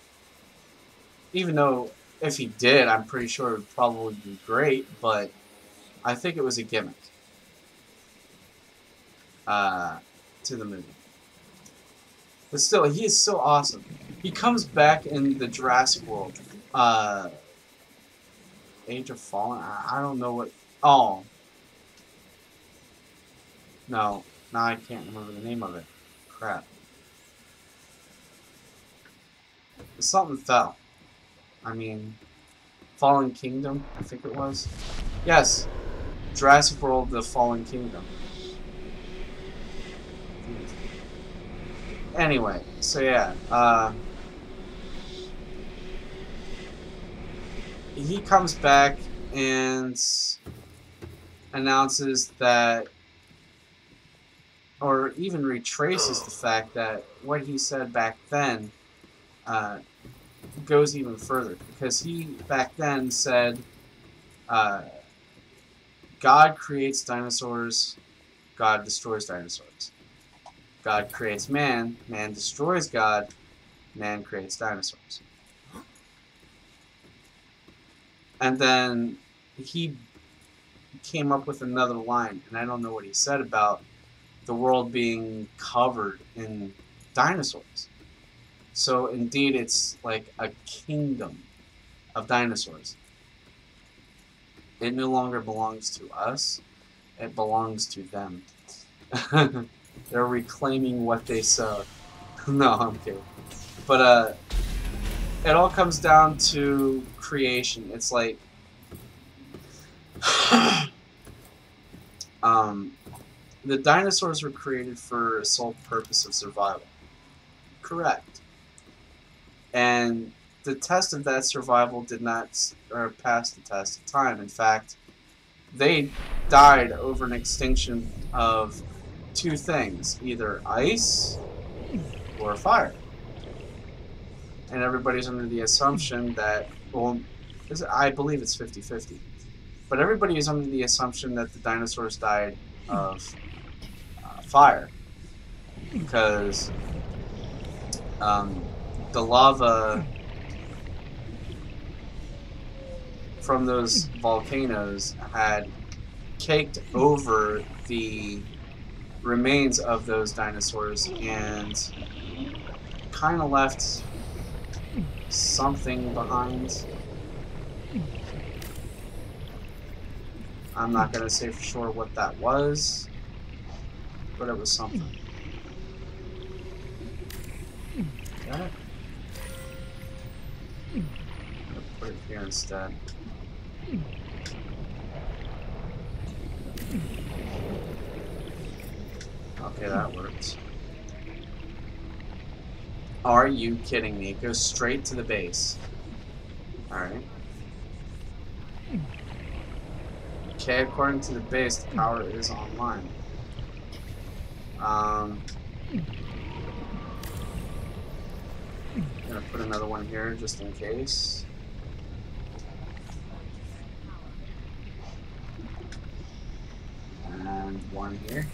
Even though, if he did, I'm pretty sure it would probably be great, but I think it was a gimmick to the movie. But still, he is so awesome. He comes back in the Jurassic World. Age of Fallen? I don't know what... Oh. No. Now I can't remember the name of it. Crap. Something fell. I mean, Fallen Kingdom, I think it was. Yes, Jurassic World: The Fallen Kingdom. Anyway, so yeah, he comes back and announces that, or even retraces the fact that what he said back then goes even further, because he back then said God creates dinosaurs, God destroys dinosaurs. God creates man, man destroys God, man creates dinosaurs. And then he came up with another line, and I don't know what he said about the world being covered in dinosaurs. So indeed, it's like a kingdom of dinosaurs. It no longer belongs to us, it belongs to them. They're reclaiming what they sowed. No, I'm kidding. But it all comes down to creation. It's like the dinosaurs were created for a sole purpose of survival. Correct. And the test of that survival did not pass the test of time. In fact, they died over an extinction of two things, either ice or fire. And everybody's under the assumption that, well, I believe it's 50-50. But everybody is under the assumption that the dinosaurs died of fire. Because the lava from those volcanoes had caked over the remains of those dinosaurs and kind of left something behind. I'm not going to say for sure what that was, but it was something. Got it? I'm going to put it here instead. Okay, that works. Are you kidding me? It goes straight to the base. Alright. Okay, according to the base, the power is online. Gonna put another one here just in case. And one here.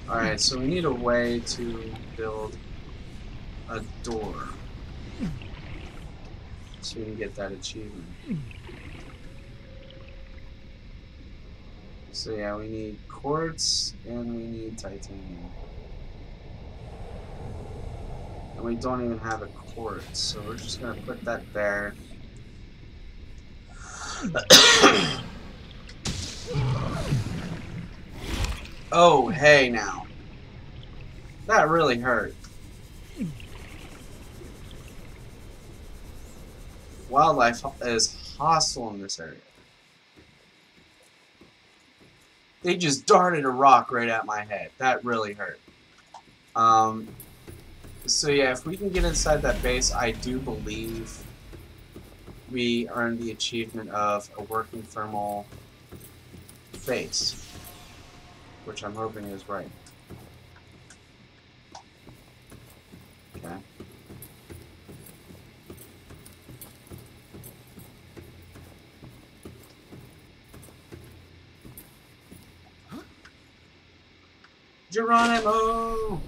Alright, so we need a way to build a door so we can get that achievement. So yeah, we need quartz and we need titanium. And we don't even have a quartz, so we're just gonna put that there. Oh, hey now. That really hurt. Wildlife is hostile in this area. They just darted a rock right at my head. That really hurt. So yeah, if we can get inside that base, I do believe we earned the achievement of a working thermal face, which I'm hoping is right. Okay. Geronimo!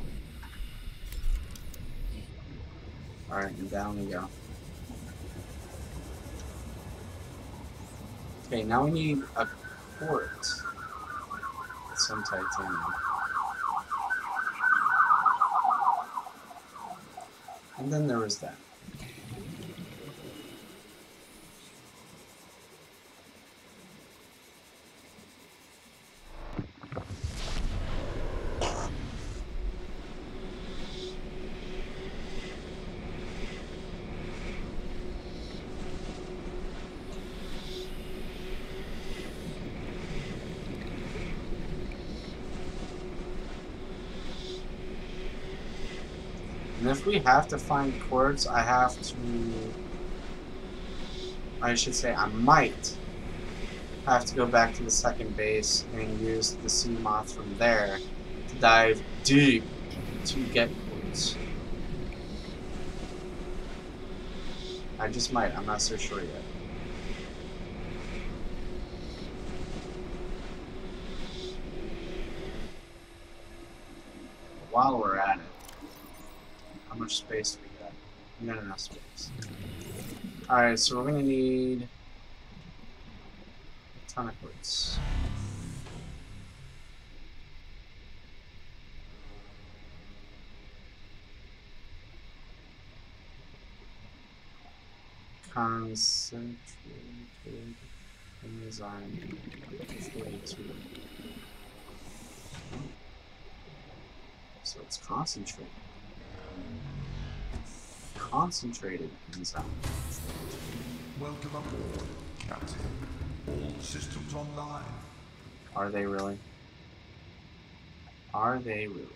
Alright, and down we go. Okay, now we need a quartz. Some titanium. And then there was that. And if we have to find quartz, I should say I might have to go back to the second base and use the sea moth from there to dive deep to get quartz. I just might, I'm not so sure yet. While we're at it, how much space do we got? We got enough space. Alright, so we're gonna need a ton of quartz. Concentrated enzyme 42. So it's concentrated. Concentrated enzyme. Welcome aboard, Captain. All systems online. Are they really? Are they really?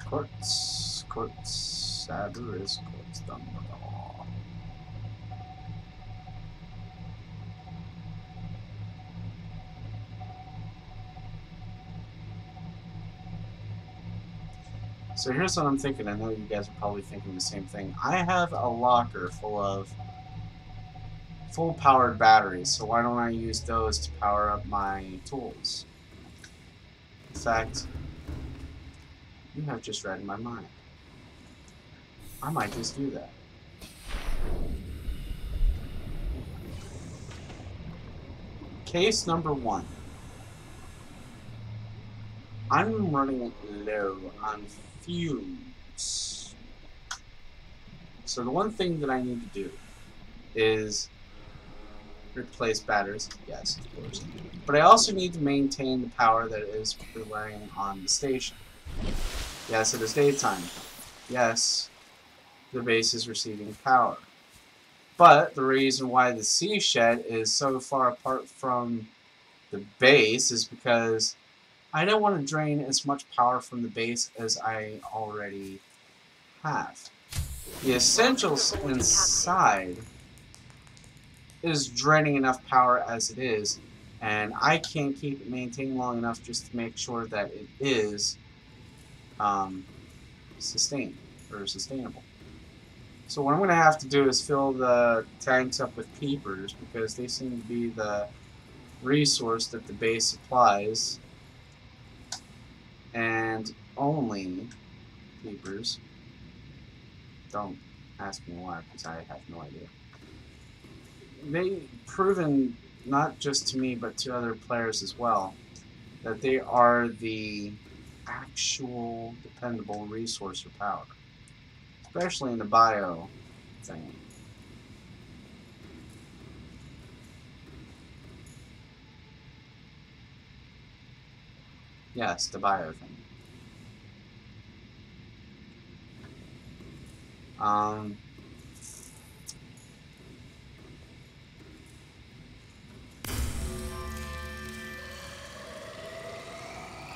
Quartz, quartz, Cerberus, quartz, Dumbledore. So here's what I'm thinking. I know you guys are probably thinking the same thing. I have a locker full of full-powered batteries, so why don't I use those to power up my tools? In fact, you have just read my mind. I might just do that. Case number 1. I'm running low on fumes. So the one thing that I need to do is replace batteries. Yes, of course. But I also need to maintain the power that is relying on the station. Yes, it is daytime. Yes, the base is receiving power. But the reason why the sea shed is so far apart from the base is because I don't want to drain as much power from the base as I already have. The essentials inside is draining enough power as it is, and I can't keep it maintained long enough just to make sure that it is sustained or sustainable. So what I'm going to have to do is fill the tanks up with peepers because they seem to be the resource that the base supplies, and only peepers. Don't ask me why because I have no idea. They've proven, not just to me but to other players as well, that they are the actual dependable resource for power, especially in the bio thing. Yes, the bio thing. Um,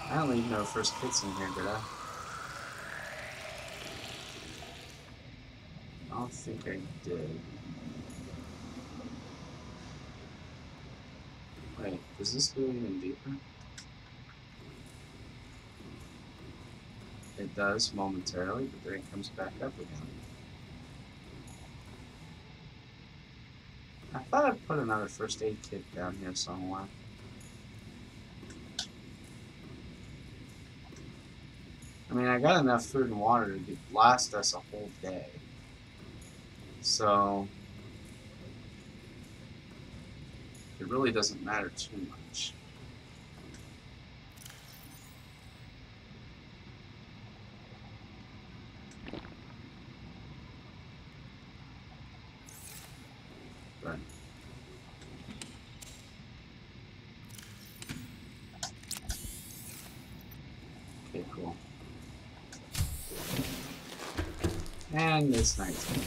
I don't even know first kit's in here, did I? I don't think I did. Wait, does this go even deeper? It does momentarily, but then it comes back up again. I thought I'd put another first aid kit down here somewhere. I mean, I got enough food and water to last us a whole day. So, it really doesn't matter too much. But okay, cool. And it's nighttime.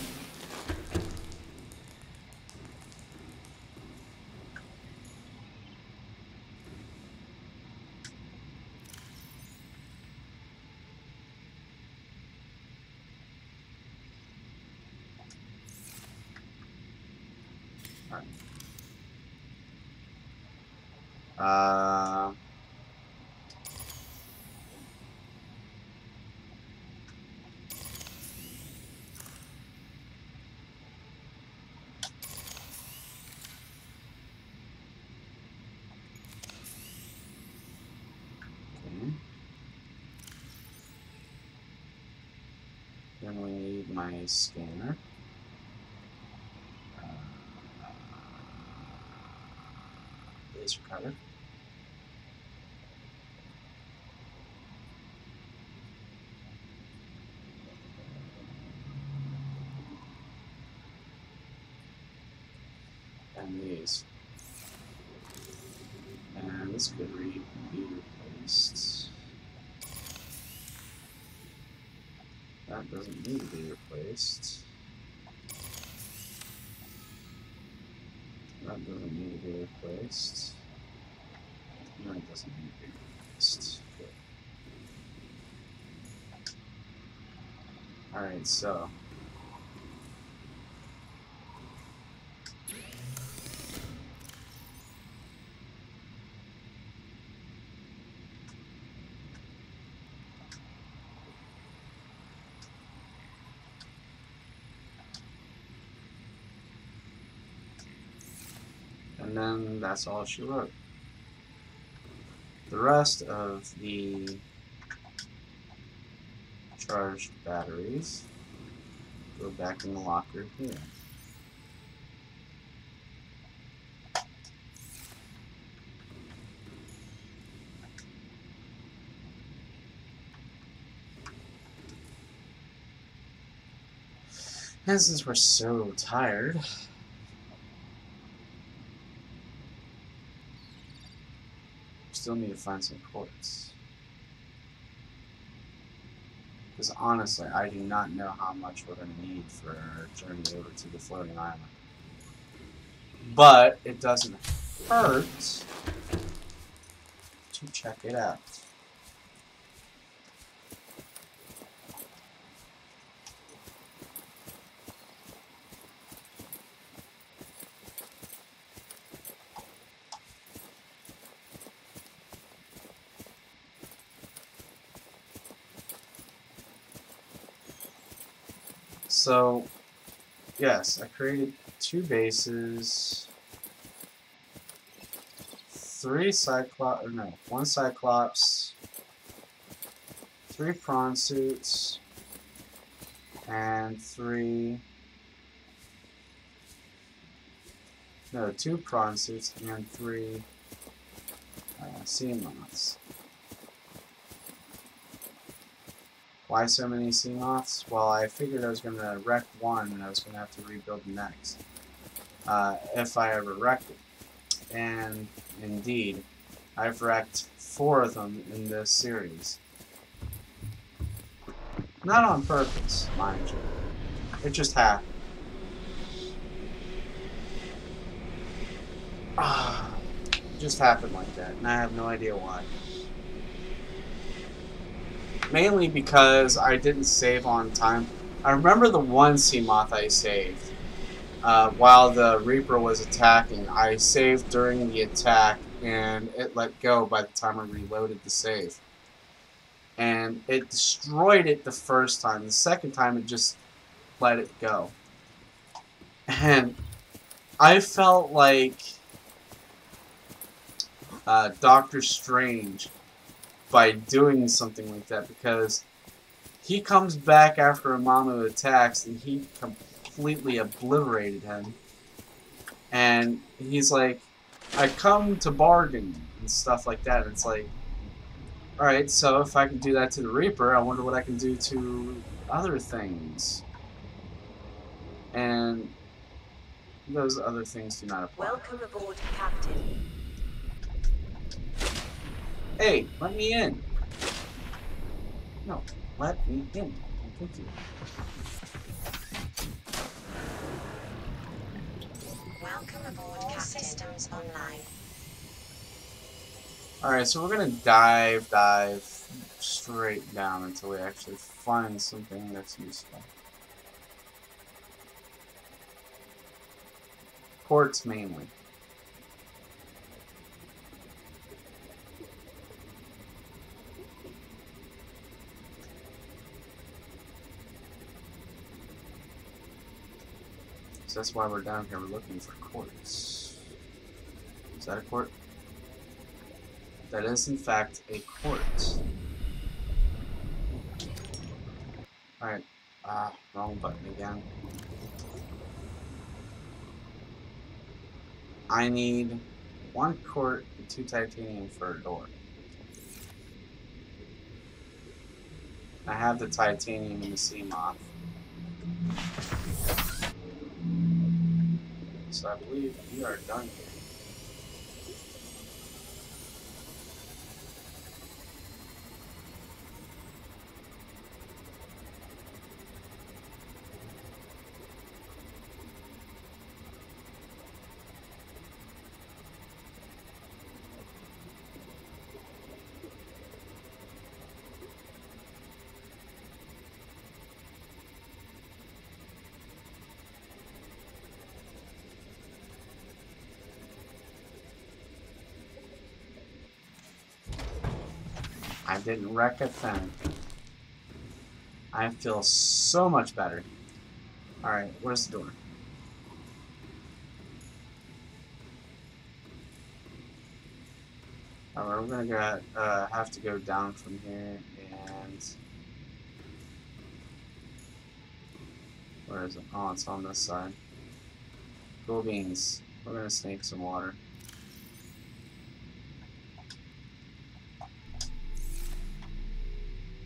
Alright. Okay. Then we need my scanner. Laser cutter. And these. And this could be replaced. That doesn't need to be replaced. That doesn't need to be replaced. That doesn't need to be replaced. Good. Alright, so. And then that's all she wrote. The rest of the charged batteries Go back in the locker here. And since we're so tired, still need to find some quartz. Because honestly, I do not know how much we're going to need for our journey over to the floating island. But it doesn't hurt to check it out. So, yes, I created 2 bases, 1 Cyclops, 3 prawn suits, and 2 prawn suits and 3 sea moths. Why so many sea moths? Well, I figured I was going to wreck one and I was going to have to rebuild the next. If I ever wrecked it. And indeed, I've wrecked 4 of them in this series. Not on purpose, mind you. It just happened. It just happened like that, and I have no idea why. Mainly because I didn't save on time. I remember the one sea moth I saved. While the Reaper was attacking, I saved during the attack, and it let go by the time I reloaded the save. And it destroyed it the first time. The second time, it just let it go. And I felt like Doctor Strange by doing something like that, because he comes back after Amamu attacks and he completely obliterated him. And he's like, I come to bargain and stuff like that. And it's like, alright, so if I can do that to the Reaper, I wonder what I can do to other things. And those other things do not apply. Welcome aboard, Captain. Hey, let me in. No, let me in. Thank you. Welcome aboard, Captain. Systems online. Alright, so we're gonna dive straight down until we actually find something that's useful. Quartz mainly. So that's why we're down here. We're looking for quartz. Is that a quartz? That is, in fact, a quartz. Alright. Wrong button again. I need 1 quartz and 2 titanium for a door. I have the titanium in the sea moth. So I believe we are done here. I didn't wreck a thing. I feel so much better. Alright, where's the door? Alright, we're gonna go, have to go down from here and Where is it? Oh, it's on this side. Cool beans. We're gonna snake some water.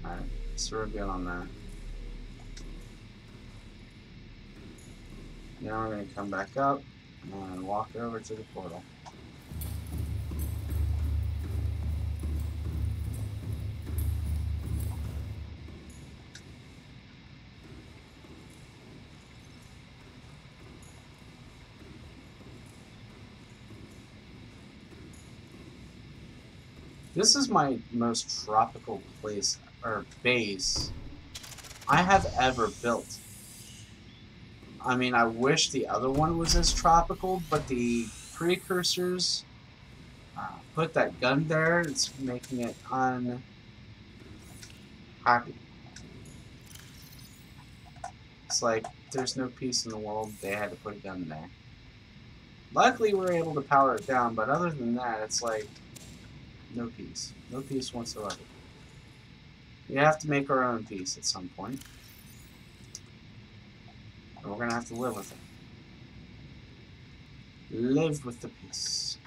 Alright, so we're good on that. Now we're gonna come back up and walk over to the portal. This is my most tropical place, or base, I have ever built. I mean, I wish the other one was as tropical, but the precursors put that gun there. It's making it unhappy. It's like there's no peace in the world. They had to put a gun there. Luckily, we were able to power it down, but other than that, it's like no peace. No peace whatsoever. We have to make our own peace at some point. And we're going to have to live with it. Live with the peace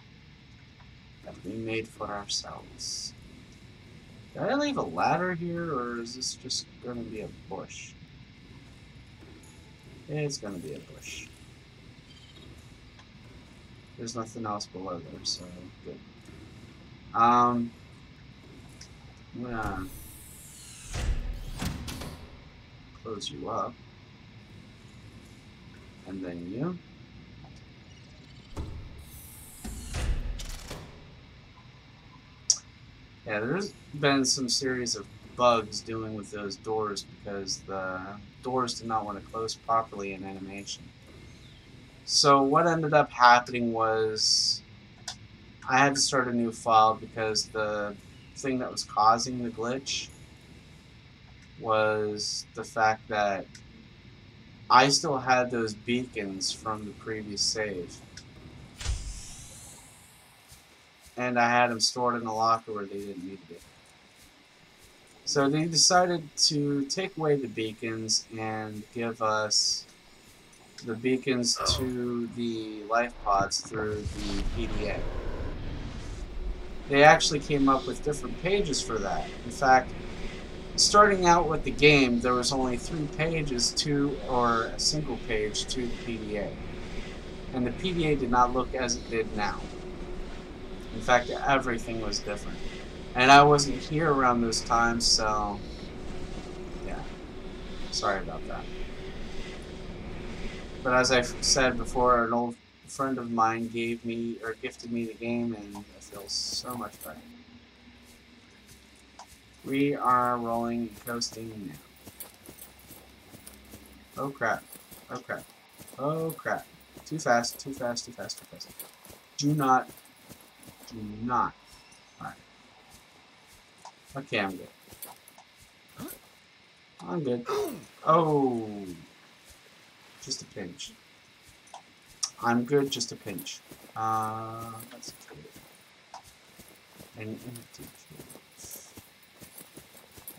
that we made for ourselves. Did I leave a ladder here, or is this just going to be a bush? It's going to be a bush. There's nothing else below there, so good. I'm gonna close you up. And then you. Yeah, there's been some series of bugs dealing with those doors because the doors did not want to close properly in animation. So what ended up happening was I had to start a new file because the thing that was causing the glitch was the fact that I still had those beacons from the previous save. And I had them stored in a locker where they didn't need to be. So they decided to take away the beacons and give us the beacons to the life pods through the PDA. They actually came up with different pages for that. In fact, starting out with the game, there was only 3 pages to, or a single page to the PDA. And the PDA did not look as it did now. In fact, everything was different. And I wasn't here around those times, so yeah, sorry about that. But as I've said before, an old friend of mine gave me, or gifted me the game, and I feel so much better. We are rolling and coasting now. Oh crap. Oh crap. Oh crap. Too fast, too fast, too fast, too fast. Do not. Alright. Okay, I'm good. I'm good. Oh. Just a pinch. I'm good, just a pinch. That's good. An empty cave.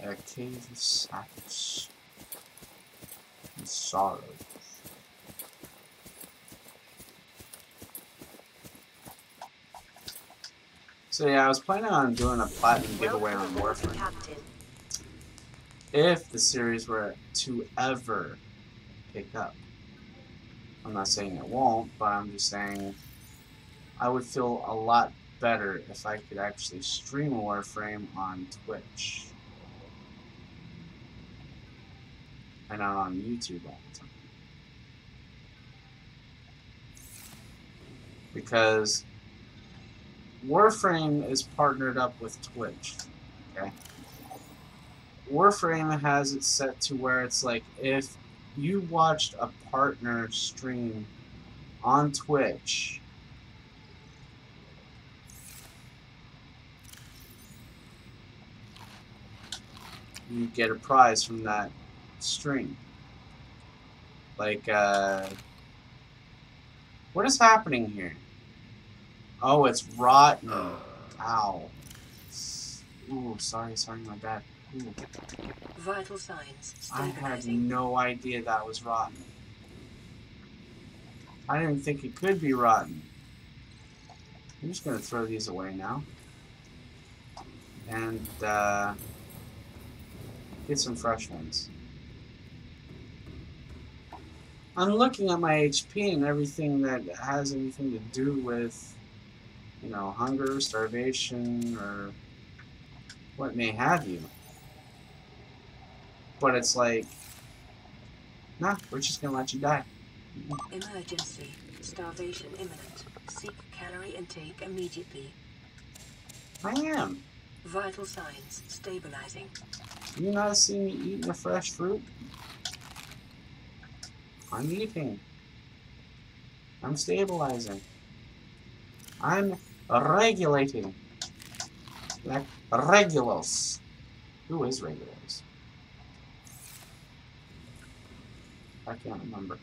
A cave of sadness and sorrow. So yeah, I was planning on doing a platinum giveaway on Warframe. If the series were to ever pick up. I'm not saying it won't, but I'm just saying I would feel a lot better if I could actually stream Warframe on Twitch. And not on YouTube all the time. Because Warframe is partnered up with Twitch. Okay? Warframe has it set to where it's like if you watched a partner stream on Twitch, you get a prize from that stream. Like, what is happening here? Oh, it's rotten. Ow. Ooh, sorry, my bad. Ooh. Vital signs I had stabilizing. no idea that was rotten. I didn't think it could be rotten. I'm just going to throw these away now. And get some fresh ones. I'm looking at my HP and everything that has anything to do with, you know, hunger, starvation, or what may have you. But it's like, nah, we're just gonna let you die. Emergency. Starvation imminent. Seek calorie intake immediately. I am. Vital signs stabilizing. You not see me eating a fresh fruit? I'm eating. I'm stabilizing. I'm regulating. Like Regulos. Who is Regulos? I can't remember.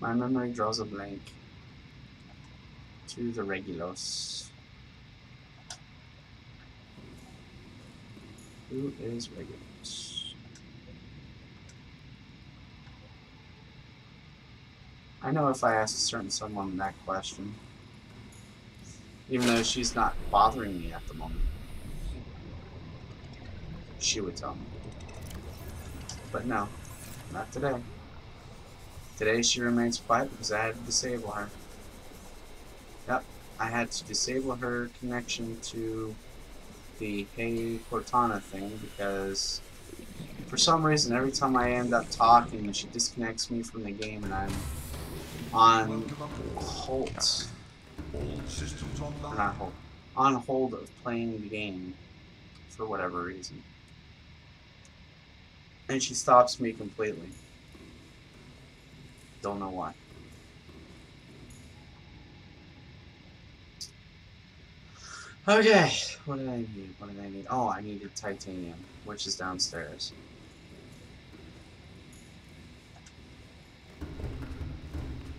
My memory draws a blank. To the Regulos. Who is Regulos? I know if I ask a certain someone that question, even though she's not bothering me at the moment, she would tell me. But no, not today. Today she remains quiet because I had to disable her. Yep, I had to disable her connection to the Hey Cortana thing because for some reason every time I end up talking she disconnects me from the game and I'm on Welcome aboard, hold. Captain. All systems online. Not hold. On hold of playing the game for whatever reason. And she stops me completely. Don't know why. Okay, what did I need? What did I need? Oh, I needed titanium, which is downstairs.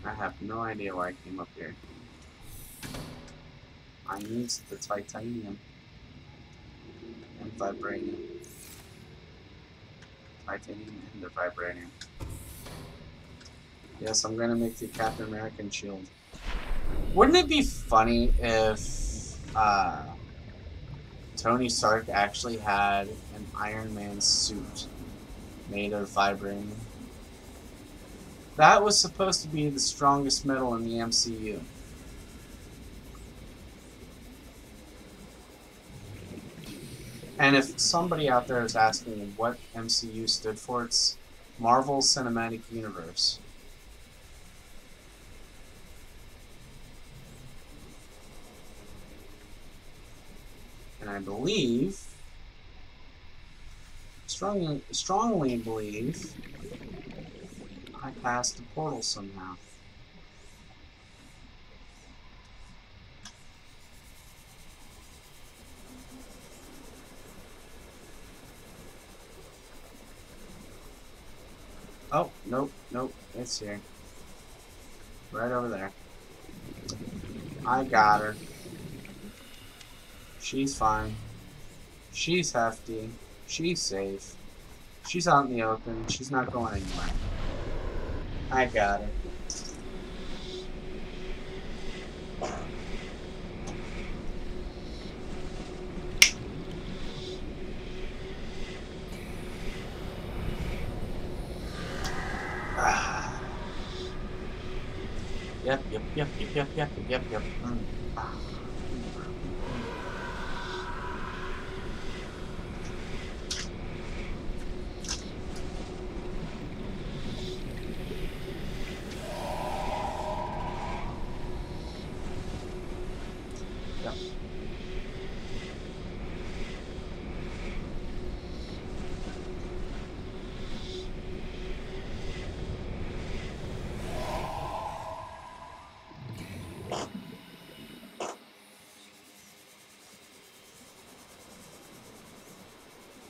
I have no idea why I came up here. I need the titanium and vibranium. Titanium and the vibranium. Yes, I'm gonna make the Captain American shield. Wouldn't it be funny if Tony Stark actually had an Iron Man suit made of vibranium? That was supposed to be the strongest metal in the MCU. And if somebody out there is asking what MCU stood for, it's Marvel Cinematic Universe. And I believe, strongly believe, I passed the portal somehow. Oh, nope, nope, it's here. Right over there. I got her. She's fine. She's hefty. She's safe. She's out in the open. She's not going anywhere. I got her. Yep.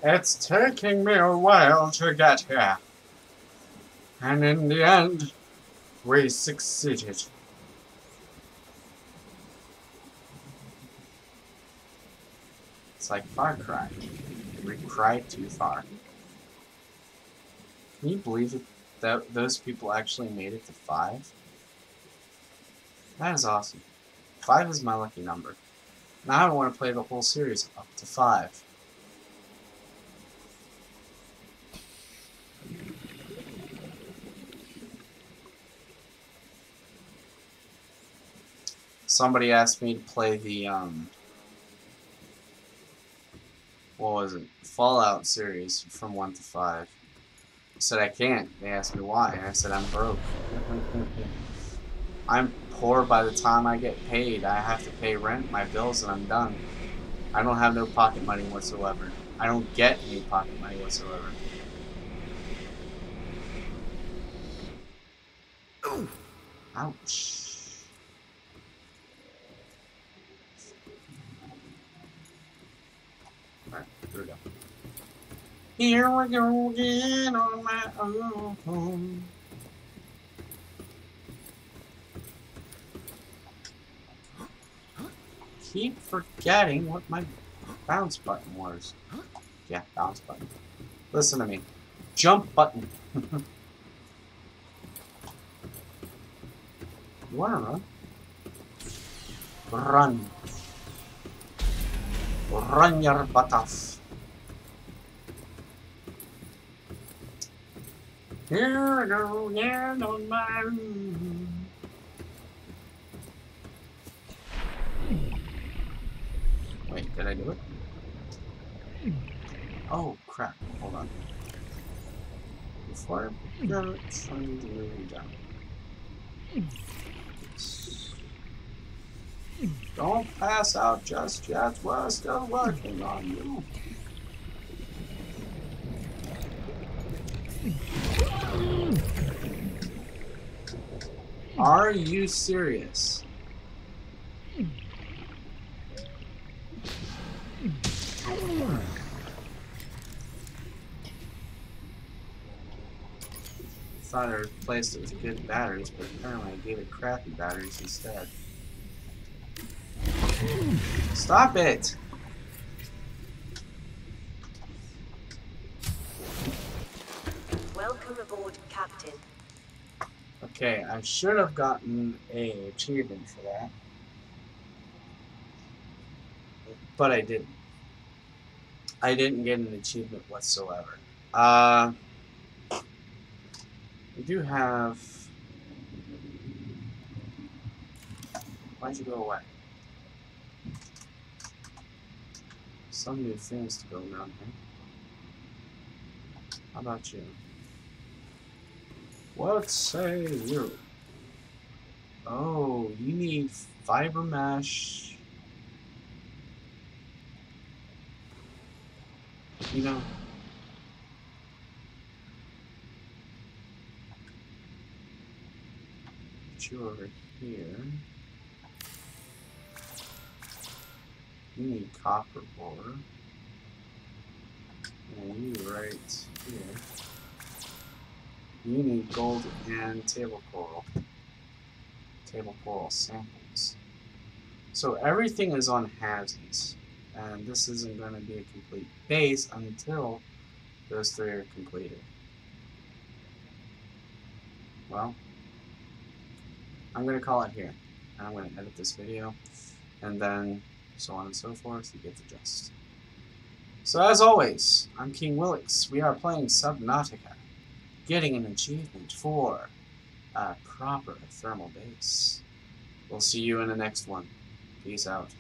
It's taking me a while to get here. And in the end, we succeeded. It's like Far Cry. We cried too far. Can you believe that those people actually made it to 5? That is awesome. 5 is my lucky number. Now I want to play the whole series up to 5. Somebody asked me to play the, what was it? Fallout series from 1 to 5. I said I can't. They asked me why, and I said I'm broke. I'm poor by the time I get paid. I have to pay rent, my bills, and I'm done. I don't have no pocket money whatsoever. I don't get any pocket money whatsoever. Ouch. Alright, here we go. Here we go again on my own. Keep forgetting what my bounce button was. Yeah, bounce button. Listen to me. Jump button. You wanna run? Run. Run your butt off. Here I go again on my own. Wait, did I do it? Oh, crap. Hold on. Before I go, turn the movie down. Don't pass out just yet. We're still working on you. Are you serious? I thought I replaced it with good batteries, but apparently I gave it crappy batteries instead. Stop it! Welcome aboard, Captain. Okay, I should have gotten an achievement for that. But I didn't. I didn't get an achievement whatsoever. We do have... Why'd you go away? Some new things to go around here. How about you? What say you? Oh, you need fiber mesh. You know... Put you over here. You need copper ore. And you right here. You need gold and table coral. Table coral samples. So everything is on halvesies. And this isn't going to be a complete base until those 3 are completed. Well, I'm going to call it here. And I'm going to edit this video. And then so on and so forth. You get the gist. So as always, I'm King Willix. We are playing Subnautica. Getting an achievement for a proper thermal base. We'll see you in the next one. Peace out.